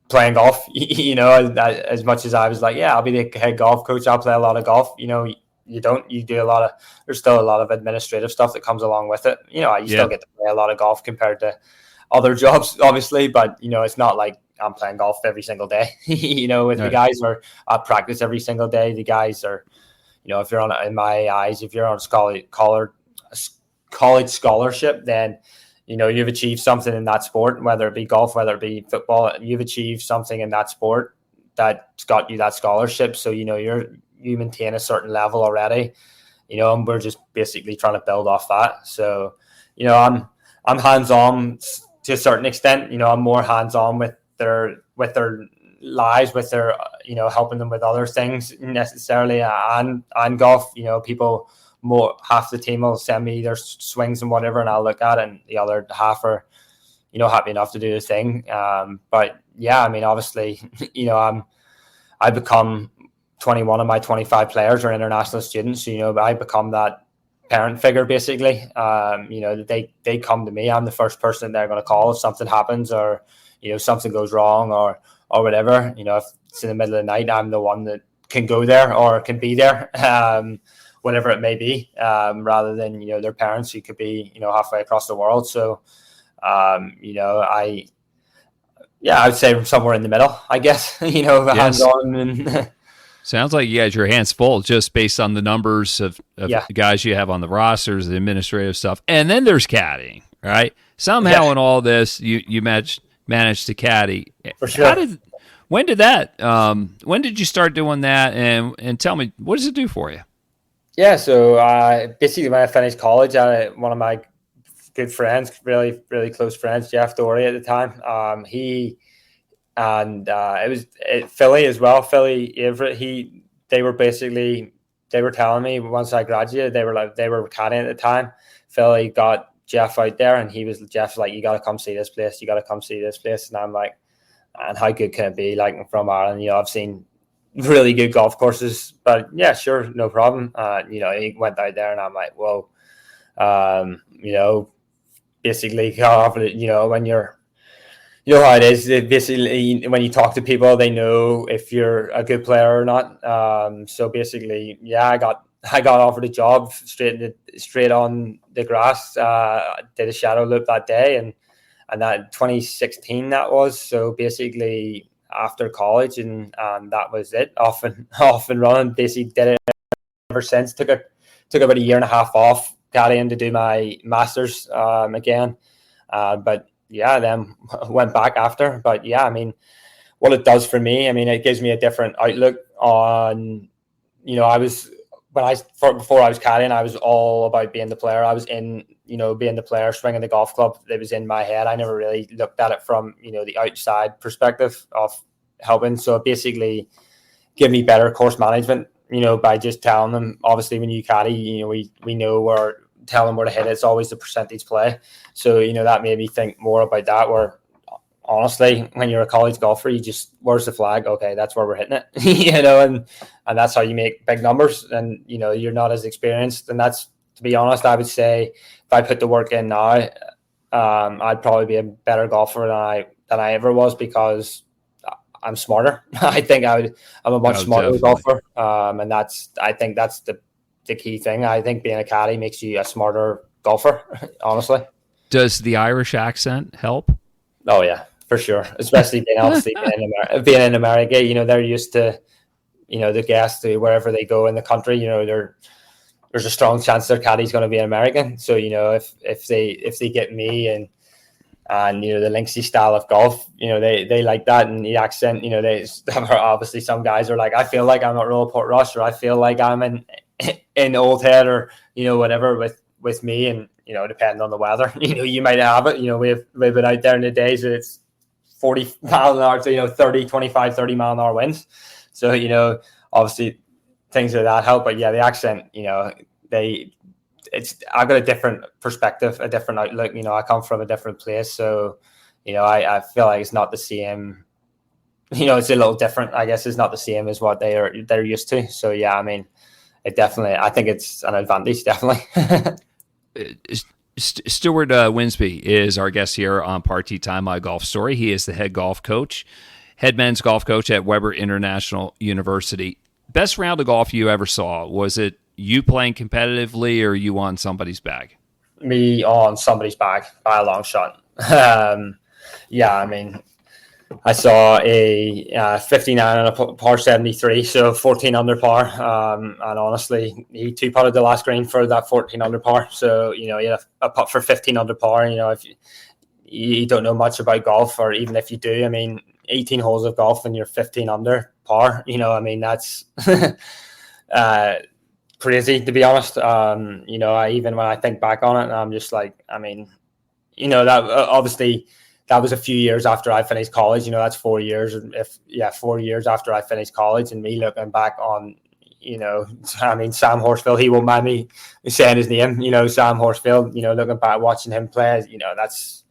S4: playing golf. As much as I was like, yeah, I'll be the head golf coach, I'll play a lot of golf. You do a lot of, there's still a lot of administrative stuff that comes along with it. You still get to play a lot of golf compared to other jobs, obviously, but it's not like I'm playing golf every single day. The guys are at practice every single day. The guys are, if you're on, in my eyes, if you're on a college scholarship, then you've achieved something in that sport, whether it be golf, whether it be football. You've achieved something in that sport that's got you that scholarship. So you maintain a certain level already, and we're just basically trying to build off that. So I'm hands-on to a certain extent. I'm more hands-on with their lives, with their helping them with other things necessarily, and golf. People, more half the team will send me their swings and whatever, and I'll look at it, and the other half are happy enough to do the thing. But yeah, I mean, obviously, I become 21 of my 25 players are international students. I become that parent figure, basically. They come to me. I'm the first person they're going to call if something happens, or something goes wrong, or whatever. If it's in the middle of the night, I'm the one that can go there or can be there, whatever it may be, rather than their parents who could be halfway across the world. So I would say somewhere in the middle, I guess. Hands on and.
S3: Sounds like you guys your hands full just based on the numbers of the guys you have on the rosters, the administrative stuff, and then there's caddying, right? Somehow in all this, you managed to caddy.
S4: For sure.
S3: When did you start doing that? And tell me, what does it do for you?
S4: Yeah, so basically when I finished college, one of my good friends, really, really close friends, Jeff Doherty at the time, it was Philly as well. Philly Everett. They were telling me once I graduated, they were caddying at the time. Philly got Jeff out there, and Jeff's like, you got to come see this place. You got to come see this place. And I'm like, and how good can it be? Like, I'm from Ireland, I've seen really good golf courses, but yeah, sure, no problem. He went out there, and I'm like, whoa, basically, when you're. How it is. Basically, when you talk to people, they know if you're a good player or not. So basically, yeah, I got offered a job straight on the grass. Did a shadow loop that day, and that 2016 that was. So basically, after college, and that was it. Off and running. Basically, did it ever since. Took about a year and a half off, got in to do my masters again, but. Yeah, then went back after. But yeah, I mean, what it does for me, I mean, it gives me a different outlook on, before I was caddying, I was all about being the player. I was in, being the player, swinging the golf club. It was in my head. I never really looked at it from, the outside perspective of helping. So it basically give me better course management, by just telling them, obviously when you caddy, we know where, tell them where to hit it. It's always the percentage play. So, that made me think more about that, where honestly, when you're a college golfer, you just, where's the flag? Okay, that's where we're hitting it, and that's how you make big numbers. And, you're not as experienced. And that's, to be honest, I would say if I put the work in now, I'd probably be a better golfer than I ever was, because I'm smarter. I think I'm a much smarter golfer. And I think that's the key thing. I think being a caddy makes you a smarter golfer, honestly.
S3: Does the Irish accent help?
S4: Oh yeah, for sure. Especially being in America, they're used to, the guests wherever they go in the country, there's a strong chance their caddy's going to be an American. So, if they get me and the Linksy style of golf, they like that, and the accent, they obviously, some guys are like, I feel like I'm at Royal Portrush, or I feel like I'm in Old Head, or whatever with me, and depending on the weather, you might have it. We've been out there in the days that it's 40 mile an hour, 30 mile an hour winds. So obviously things like that help. But yeah, the accent, I've got a different perspective, a different outlook. You know, I come from a different place, so you know, I feel like it's not the same. You know, it's a little different. I guess it's not the same as what they're used to. So yeah, I mean, I think it's an advantage, definitely.
S3: Stuart Winsby is our guest here on Party Time, My Golf Story. He is the head golf coach, head men's golf coach at Weber International University. Best round of golf you ever saw? Was it you playing competitively or you on somebody's bag?
S4: Me on somebody's bag by a long shot. Yeah, I mean, I saw a 59 and a par 73, so 14 under par. And honestly, he two-putted the last green for that 14 under par. So, you know, he had a putt for 15 under par. You know, if you don't know much about golf, or even if you do, I mean, 18 holes of golf and you're 15 under par, you know, I mean, that's crazy, to be honest. You know, even when I think back on it, I'm just like, I mean, you know, that obviously that was a few years after I finished college. You know, that's 4 years. 4 years after I finished college, and me looking back on, you know, I mean, Sam Horsfield, he won't mind me saying his name, you know, Sam Horsfield, you know, looking back, watching him play, you know, that's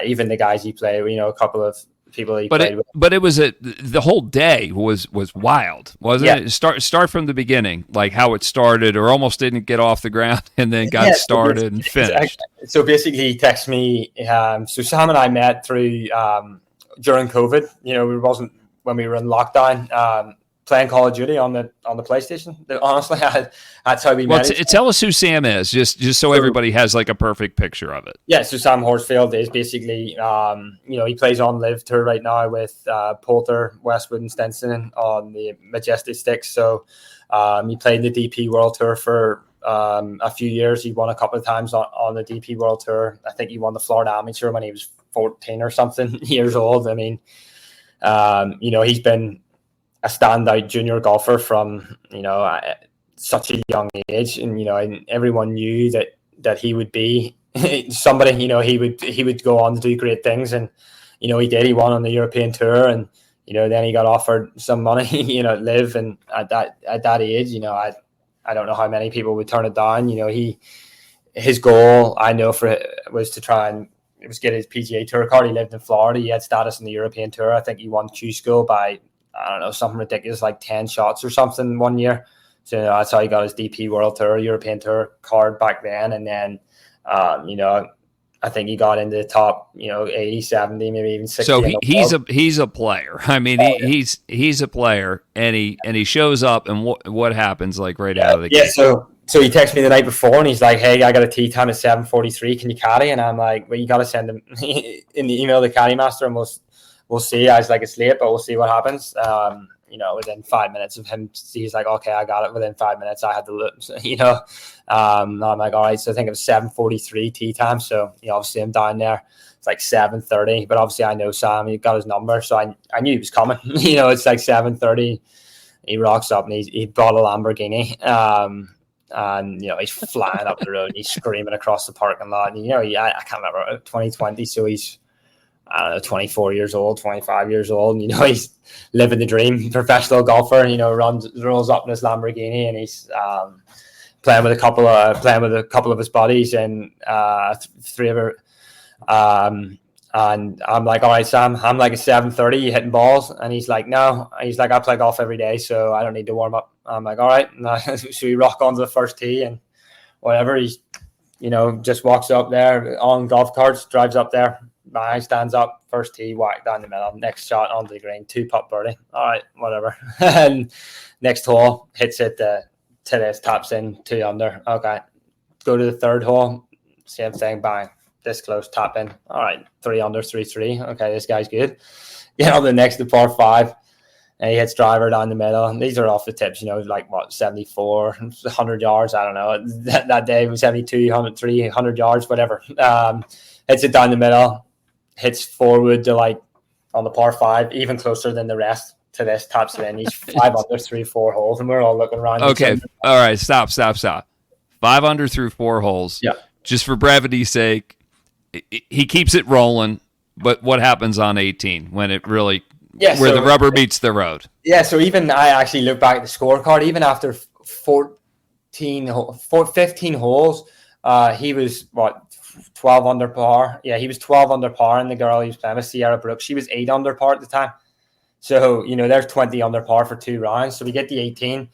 S4: even the guys he played, you know, a couple of people he played with.
S3: But it was the whole day was wild, wasn't it? Start from the beginning, like how it started, or almost didn't get off the ground and then got started and finished.
S4: So basically, he texted me. So Sam and I met through during COVID. You know, when we were in lockdown. Playing Call of Duty on the PlayStation. Honestly, that's how we met.
S3: Tell us who Sam is, just so everybody has like a perfect picture of it.
S4: Yeah, so Sam Horsfield is basically, you know, he plays on Live Tour right now with Poulter, Westwood, and Stinson on the Majestic Sticks. So he played in the DP World Tour for a few years. He won a couple of times on the DP World Tour. I think he won the Florida Amateur when he was 14 or something years old. I mean, you know, he's been a standout junior golfer from, you know, such a young age, and you know, and everyone knew that he would be somebody. You know, he would go on to do great things, and you know, he did. He won on the European Tour, and you know, then he got offered some money, you know, at Live, and at that age, you know, I don't know how many people would turn it down. You know, his goal, I know, was to try and get his PGA Tour card. He lived in Florida. He had status in the European Tour. I think he won Q School by, I don't know, something ridiculous like 10 shots or something one year. So you know, that's how he got his DP World Tour, European Tour card back then. And then, you know, I think he got into the top, you know, 80, 70, maybe even 60.
S3: So he's a player. I mean, he's a player, and he shows up, and what happens like right out of the gate?
S4: Yeah. So he texted me the night before, and he's like, "Hey, I got a tee time at 7:43. Can you caddy?" And I'm like, "Well, you got to send him in the email the caddy master, and we'll see." I was like, "It's late, but we'll see what happens." You know, within 5 minutes of him, he's like, "Okay, I got it." Within 5 minutes, I had to look. You know, I'm like, "All right." So I think it was 7:43 tee time. So you know, obviously I'm down there. It's like 7:30, but obviously I know Sam. He got his number, so I knew he was coming. You know, it's like 7:30. He rocks up, and he brought a Lamborghini. And you know, he's flying up the road, and he's screaming across the parking lot. And you know, I can't remember, 2020, so he's, I don't know, 24 years old, 25 years old, and you know, he's living the dream, professional golfer. You know, rolls up in his Lamborghini, and he's playing with a couple of his buddies, and three of her. And I'm like, "All right, Sam, I'm like a 7:30, you hitting balls?" And he's like, "No." He's like, "I play golf every day, so I don't need to warm up." I'm like, "All right." So we rock onto the first tee, and whatever, he's, you know, just walks up there on golf carts, drives up there, bang, stands up, first tee, whack down the middle, next shot onto the green, 2-putt birdie. All right, whatever. And next hole, hits it to this, taps in, 2 under. Okay, go to the third hole, same thing, bang. This close, tap in. All right, 3 under, 3-3. Okay, this guy's good. Get on the next to par 5, and he hits driver down the middle. And these are off the tips, you know, like what, 74, 100 yards. I don't know. That day was 72, 100, 300 yards, whatever. Hits it down the middle, hits forward to like on the par 5, even closer than the rest. To this, taps it in. He's 5 under, 3, 4 holes, and we're all looking around.
S3: Okay, all right, stop. 5 under through 4 holes.
S4: Yeah.
S3: Just for brevity's sake. He keeps it rolling, but what happens on 18 when it really, the rubber meets the road?
S4: Yeah, so even I actually look back at the scorecard, even after 15 holes. He was 12 under par. Yeah, he was 12 under par, and the girl he was playing with, Sierra Brooks, she was 8 under par at the time. So, there's 20 under par for 2 rounds. So we get the 18,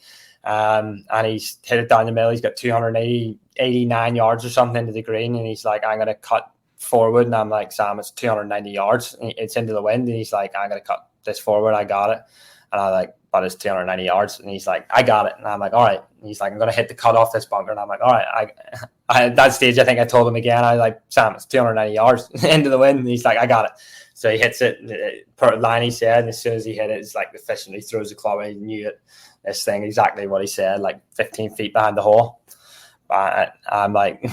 S4: and he's hit it down the middle. He's got 289 yards or something into the green, and he's like, I'm going to cut forward. And I'm like, Sam, it's 290 yards. It's into the wind. And he's like, I'm going to cut this forward. I got it. And I'm like, but it's 290 yards. And he's like, I got it. And I'm like, all right. And he's like, I'm going to hit the cut off this bunker. And I'm like, all right. I at that stage, I think I told him again, I was like, Sam, it's 290 yards into the wind. And he's like, I got it. So he hits it, per line he said, and as soon as he hit it, it's like efficiently throws the club, and he knew it. This thing, exactly what he said, like 15 feet behind the hole. I'm like,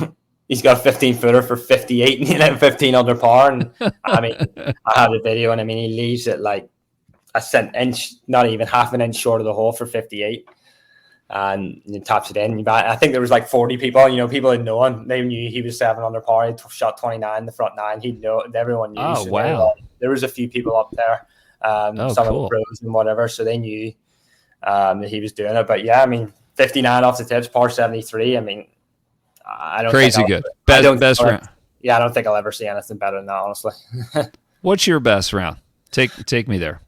S4: he's got a 15-footer for 58 and 15 under par. And I mean, I have the video, and I mean, he leaves it like a inch, not even half an inch short of the hole for 58. And he taps it in. I think there was like 40 people, people had known. They knew he was 7 under par. He shot 29 the front 9. He'd know, everyone knew.
S3: Oh,
S4: so
S3: wow.
S4: There was a few people up there, some
S3: cool.
S4: of the pros and whatever, so they knew that he was doing it. But yeah, I mean, 59 off the tips, par 73. I mean, I don't
S3: crazy
S4: think
S3: good. Best round.
S4: Yeah, I don't think I'll ever see anything better than that, honestly.
S3: What's your best round? Take me there.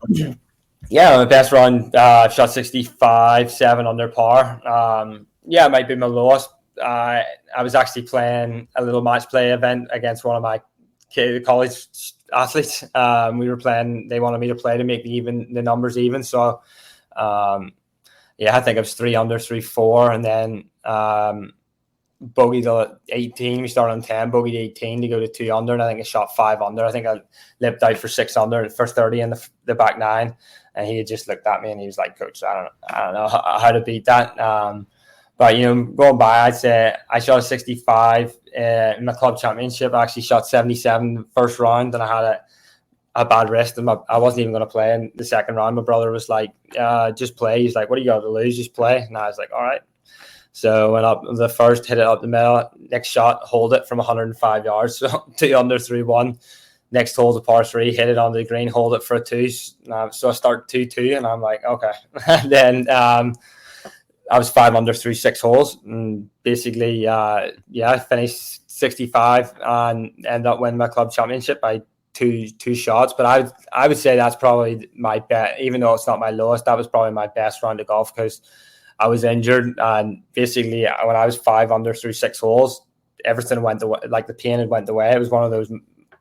S4: Yeah, my best round, shot 65, 7 under par. Yeah, it might be my lowest. I was actually playing a little match play event against one of my college athletes. We were playing, they wanted me to play to make the numbers even. So, yeah, I think it was 3 under, 3, 4. And then bogeyed to 18. We started on 10, bogeyed 18 to go to 2 under. And I think I shot 5 under. I think I lipped out for 6 under for 30 in the back 9. And he had just looked at me and he was like, Coach, I don't know how to beat that. But, going by, I'd say I shot a 65 in my club championship. I actually shot 77 the first round, and I had a bad wrist, and I wasn't even going to play in the second round. My brother was like, just play. He's like, what do you got to lose? Just play. And I was like, all right. So went up the first, hit it up the middle. Next shot, hold it from 105 yards. So 2 under, 3, 1. Next hole's a par 3, hit it onto the green, hold it for a 2. So I start 2-2, and I'm like, okay. Then I was 5 under through 6 holes, and basically, I finished 65 and ended up winning my club championship by two shots. But I would say that's probably my best, even though it's not my lowest. That was probably my best round of golf because I was injured, and basically when I was 5 under through 6 holes, everything went away. Like the pain had went away. It was one of those,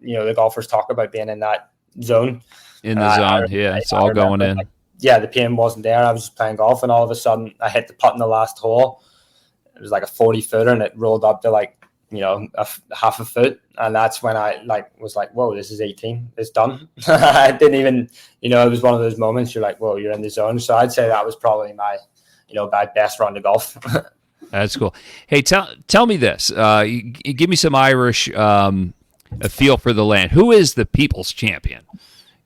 S4: the golfers talk about being in that zone.
S3: In the zone, it's all going in.
S4: The pain wasn't there. I was just playing golf, and all of a sudden I hit the putt in the last hole. It was like a 40-footer, and it rolled up to like, half a foot. And that's when I was like, whoa, this is 18. It's done. I didn't even, it was one of those moments you're like, whoa, you're in the zone. So I'd say that was probably my, my best round of golf.
S3: That's cool. Hey, tell me this. Give me some Irish a feel for the land. Who is the people's champion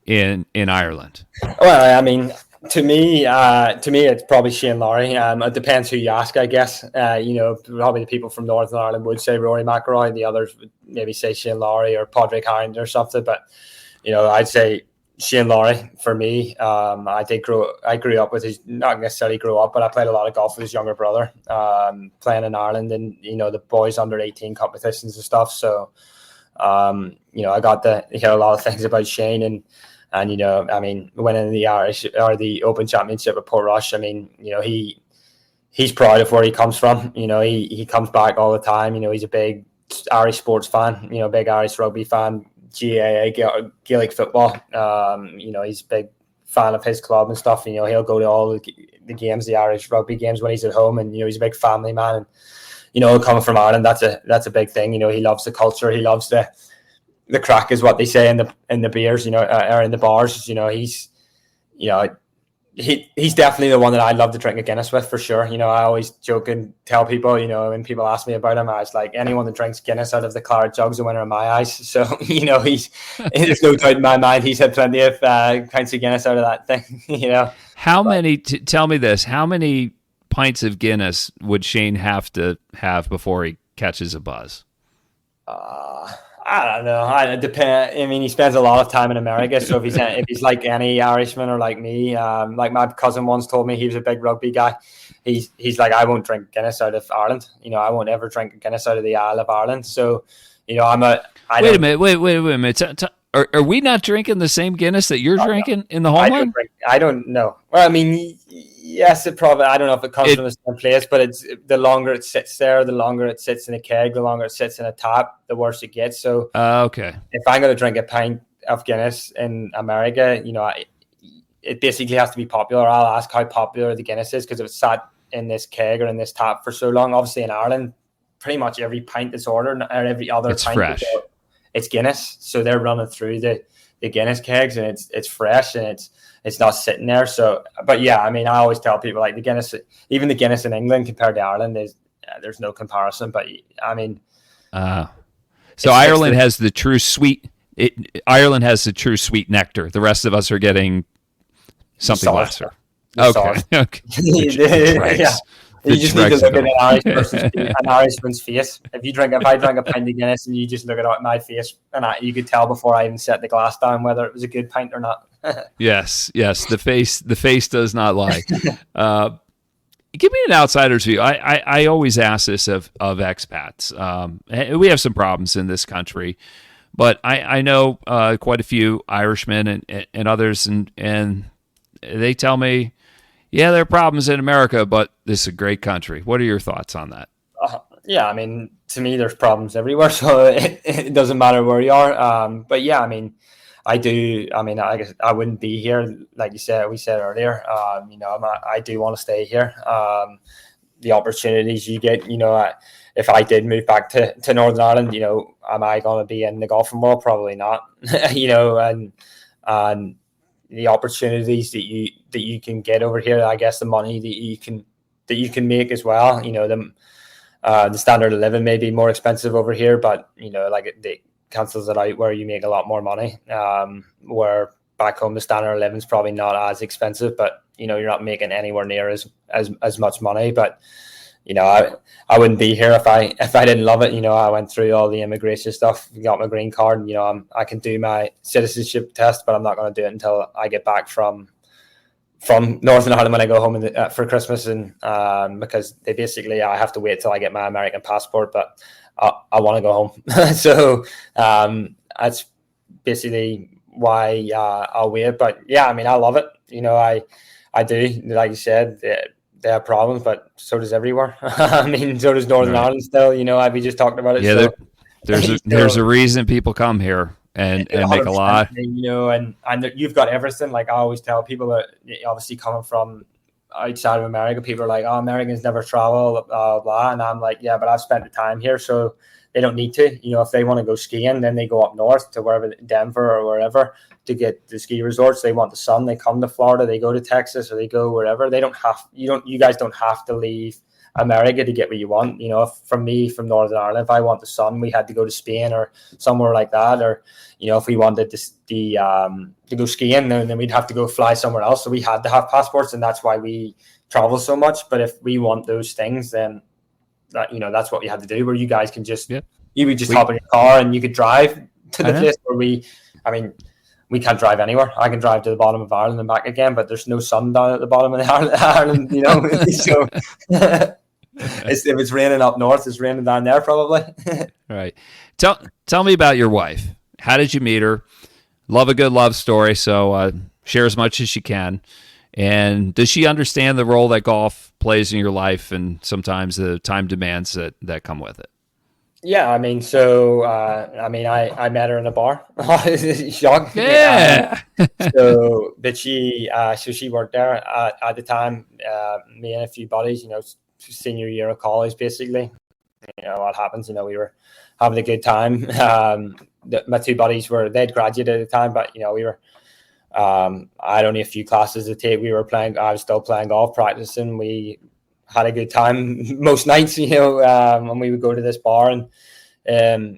S3: in Ireland?
S4: Well, I mean, to me, it's probably Shane Lowry. It depends who you ask, I guess. Probably the people from Northern Ireland would say Rory McIlroy. The others would maybe say Shane Lowry or Padraig Harrington or something. But I'd say Shane Lowry for me. I grew up with his, not necessarily grew up, but I played a lot of golf with his younger brother, playing in Ireland and the boys under 18 competitions and stuff. So I got to hear a lot of things about Shane and I mean, winning the Irish or the Open Championship at Portrush. I mean, he's proud of where he comes from. He comes back all the time. He's a big Irish sports fan. Big Irish rugby fan, GAA, Gaelic football. He's a big fan of his club and stuff. He'll go to all the games, the Irish rugby games when he's at home, and he's a big family man. And coming from Ireland, that's a big thing. He loves the culture. He loves the crack, is what they say in the beers, or in the bars. He's definitely the one that I'd love to drink a Guinness with for sure. I always joke and tell people, when people ask me about him, I was like, anyone that drinks Guinness out of the claret jug's a winner in my eyes. So, there's no doubt in my mind he's had plenty of pints of Guinness out of that thing.
S3: How many? Tell me this: how many pints of Guinness would Shane have to have before he catches a buzz?
S4: I don't know. It depend. I mean, he spends a lot of time in America, so if he's like any Irishman or like me, like my cousin once told me, he was a big rugby guy. He's like, I won't drink Guinness out of Ireland. I won't ever drink Guinness out of the Isle of Ireland. So,
S3: Wait a minute. Wait a minute. Are we not drinking the same Guinness that you're drinking in the homeland?
S4: I don't know. Well, I mean, yes, it probably. I don't know if it comes from the same place, but it's the longer it sits there, the longer it sits in a keg, the longer it sits in a tap, the worse it gets. So,
S3: okay.
S4: If I'm going to drink a pint of Guinness in America, it basically has to be popular. I'll ask how popular the Guinness is, because if it's sat in this keg or in this tap for so long, obviously in Ireland, pretty much every pint that's ordered or every other
S3: it's
S4: pint
S3: fresh.
S4: It's Guinness. So they're running through the Guinness kegs, and it's fresh, and it's not sitting there. So, but yeah, I mean, I always tell people, like, the Guinness, even the Guinness in England compared to Ireland, there's no comparison. But I mean,
S3: so Ireland has the true sweet. Ireland has the true sweet nectar. The rest of us are getting something lesser. Okay.
S4: Yeah. You just need to look at an Irishman's face. If I drank a pint of Guinness and you just look at my face, and you could tell before I even set the glass down whether it was a good pint or not.
S3: Yes. The face does not lie. Give me an outsider's view. I always ask this of expats. We have some problems in this country, but I know quite a few Irishmen and others, and they tell me, yeah, there are problems in America, but this is a great country. What are your thoughts on that?
S4: Yeah, I mean, to me, there's problems everywhere, so it doesn't matter where you are. But yeah, I mean, I guess I wouldn't be here, like we said earlier. I do want to stay here. The opportunities you get, if I did move back to Northern Ireland, am I going to be in the golfing world? Probably not. And the opportunities that you can get over here, I guess the money that you can make as well. The standard of living may be more expensive over here, but like it cancels it out where you make a lot more money. Where back home the standard of living is probably not as expensive, but you're not making anywhere near as much money. But I wouldn't be here if I didn't love it. I went through all the immigration stuff, got my green card, and I can do my citizenship test, but I'm not going to do it until I get back from Northern Ireland when I go home for Christmas, and because I have to wait till I get my American passport, but I want to go home. So that's basically why I'll wait. But yeah, I mean, I love it. I do, like you said. They have problems, but so does everywhere. I mean, so does Northern Ireland still. We just talked about it.
S3: Yeah, so, there's a reason people come here and make a lot.
S4: And you've got everything. Like I always tell people that, obviously coming from outside of America, people are like, "Oh, Americans never travel," blah blah blah. And I'm like, "Yeah, but I've spent the time here, so they don't need to. If they want to go skiing, then they go up north to wherever, Denver or wherever, to get the ski resorts. They want the sun. They come to Florida. They go to Texas, or they go wherever. They don't have. You guys don't have to leave America to get what you want. From Northern Ireland, if I want the sun, we had to go to Spain or somewhere like that. Or if we wanted to go skiing, then we'd have to go fly somewhere else. So we had to have passports, and that's why we travel so much. But if we want those things, then that's what we had to do. Where you guys can just you would just hop in your car and you could drive to the place where we can't drive anywhere. I can drive to the bottom of Ireland and back again, but there's no sun down at the bottom of Ireland. So if it's raining up north, it's raining down there probably.
S3: All right. Tell me about your wife. How did you meet her? Love a good love story, so share as much as you can. And does she understand the role that golf plays in your life, and sometimes the time demands that come with it?
S4: Yeah, I mean, so I met her in a bar. Shock.
S3: Yeah.
S4: But she worked there at the time. Me and a few buddies, senior year of college, basically. What happens? We were having a good time. My two buddies they'd graduated at the time, but we were. I had only a few classes to take. I was still playing golf, practicing. We had a good time most nights, and we would go to this bar, and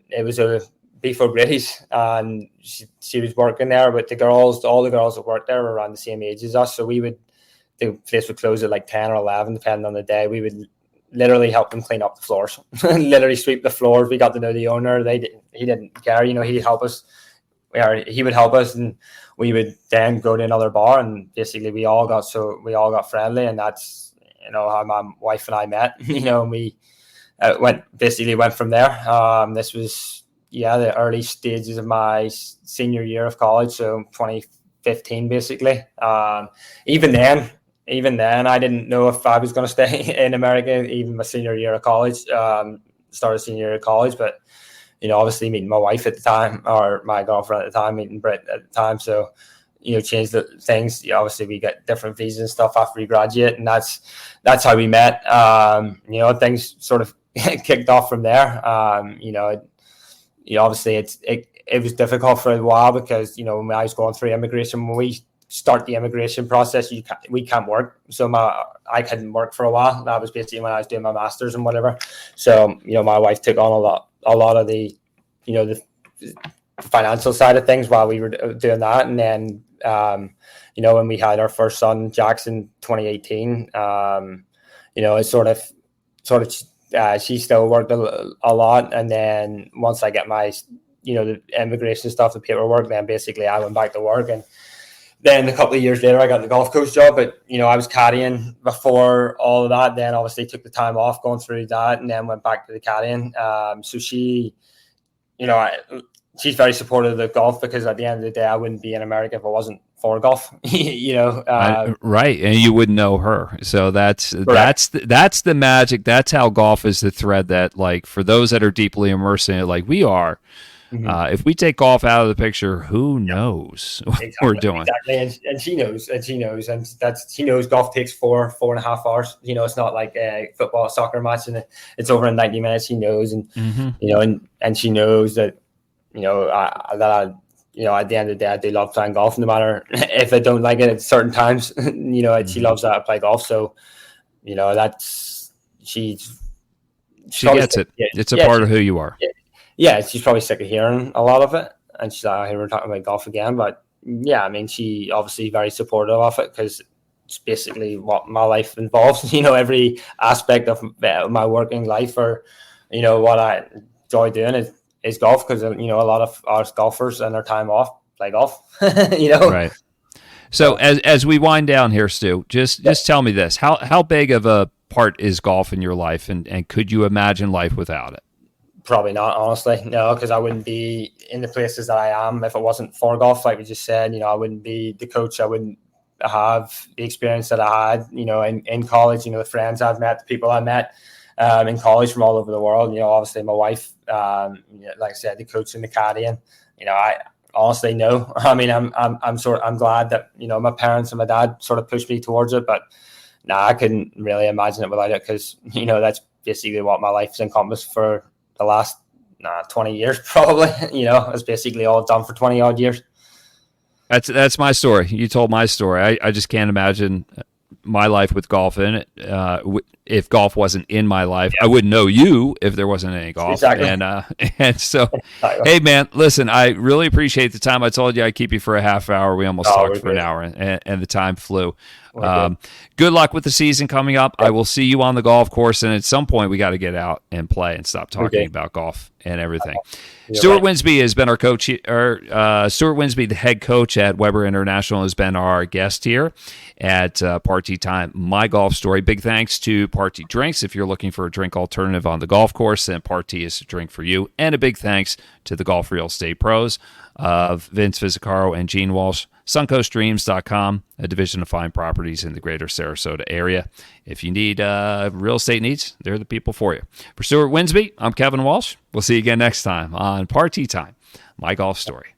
S4: it was a Beef O'Grady's, and she was working there with the girls. All the girls that worked there were around the same age as us, so the place would close at like 10 or 11, depending on the day. We would literally helped them clean up the floors, literally sweep the floors. We got to know the owner. He didn't care, he'd help us. He would help us, and we would then go to another bar, and basically we all got friendly, and that's how my wife and I met. And we went from there. This was the early stages of my senior year of college, so 2015 basically. Even then I didn't know if I was going to stay in America. Even my senior year of college, started senior year of college, but obviously meeting my wife at the time, or my girlfriend at the time, meeting Britt at the time, so changed the things. Obviously we get different visas and stuff after we graduate, and that's how we met. Things sort of kicked off from there. Obviously it was difficult for a while, because when I was going through immigration, when we start the immigration process, we can't work. So I couldn't work for a while. That was basically when I was doing my master's and whatever. So my wife took on a lot of the the financial side of things while we were doing that. And then when we had our first son, Jackson, 2018, it sort of she still worked a lot. And then once I get my the immigration stuff, the paperwork, then basically I went back to work. And then a couple of years later, I got the golf coach job. But I was caddying before all of that. Then obviously took the time off going through that, and then went back to the caddying. So she, she's very supportive of the golf, because at the end of the day, I wouldn't be in America if it wasn't for golf.
S3: Right, and you wouldn't know her. So that's the magic. That's how golf is the thread that, like, for those that are deeply immersed in it, like we are. Mm-hmm. If we take golf out of the picture, who knows what we're doing?
S4: Exactly, and she knows, and she knows golf takes 4.5 hours. It's not like a football, soccer match, and it's over in 90 minutes. She knows, and and she knows that at the end of the day, I do love playing golf, no matter if I don't like it at certain times. She loves that I play golf, so that's she
S3: gets it. It's a part of who you are.
S4: Yeah, she's probably sick of hearing a lot of it, and she's like, "Hey, we're talking about golf again." But yeah, I mean, she obviously very supportive of it, because it's basically what my life involves. Every aspect of my working life, or what I enjoy doing is golf, because a lot of our golfers and their time off play golf.
S3: Right. So as we wind down here, Stu, just tell me this: how big of a part is golf in your life, and could you imagine life without it?
S4: Probably not, honestly. No, because I wouldn't be in the places that I am if it wasn't for golf. Like we just said, I wouldn't be the coach. I wouldn't have the experience that I had, in college. The friends I've met, the people I met in college from all over the world. Obviously my wife, like I said, the coach and the caddying. I honestly no. I mean, I'm glad that my parents and my dad sort of pushed me towards it, but I couldn't really imagine it without it, because that's basically what my life's encompassed for the last 20 years, probably. It's basically all done for 20 odd years.
S3: That's my story. You told my story. I just can't imagine my life with golf in it. If golf wasn't in my life, I wouldn't know you if there wasn't any golf.
S4: Exactly.
S3: And so, hey man, listen, I really appreciate the time. I told you I'd keep you for a half hour. We almost talked for an hour, and the time flew. Good luck with the season coming up. Yep. I will see you on the golf course, and at some point we got to get out and play and stop talking about golf and everything. Stuart Winsby has been our coach. Stuart Winsby, the head coach at Weber International, has been our guest here at Party Time, My Golf Story. Big thanks to Party Drinks. If you're looking for a drink alternative on the golf course, then Party is a drink for you. And a big thanks to the Golf Real Estate Pros of Vince Visicaro and Gene Walsh. SuncoastDreams.com, a division of fine properties in the greater Sarasota area. If you need real estate needs, they're the people for you. For Stuart Winsby, I'm Kevin Walsh. We'll see you again next time on Party Time, My Golf Story.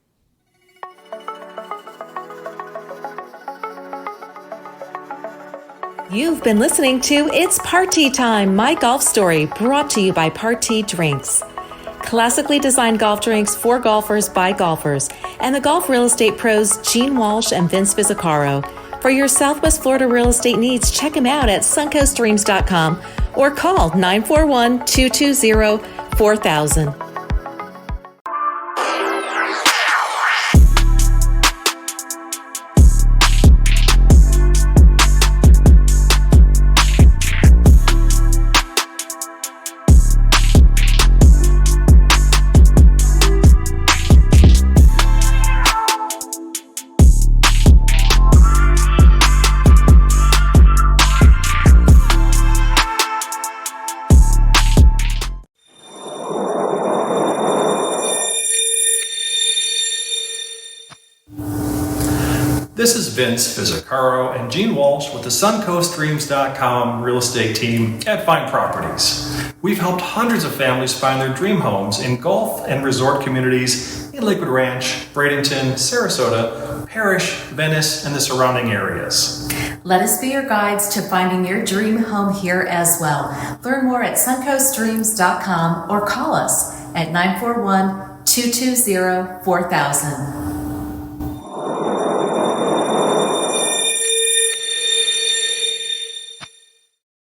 S2: You've been listening to It's Party Time, My Golf Story, brought to you by Party Drinks. Classically designed golf drinks for golfers by golfers, and the golf real estate pros Gene Walsh and Vince Visicaro. For your Southwest Florida real estate needs, check them out at suncoastdreams.com or call 941-220-4000.
S6: This is Vince Fizzicaro and Gene Walsh with the SuncoastDreams.com real estate team at Fine Properties. We've helped hundreds of families find their dream homes in golf and resort communities in Lakewood Ranch, Bradenton, Sarasota, Parrish, Venice, and the surrounding areas.
S2: Let us be your guides to finding your dream home here as well. Learn more at suncoastdreams.com or call us at 941-220-4000.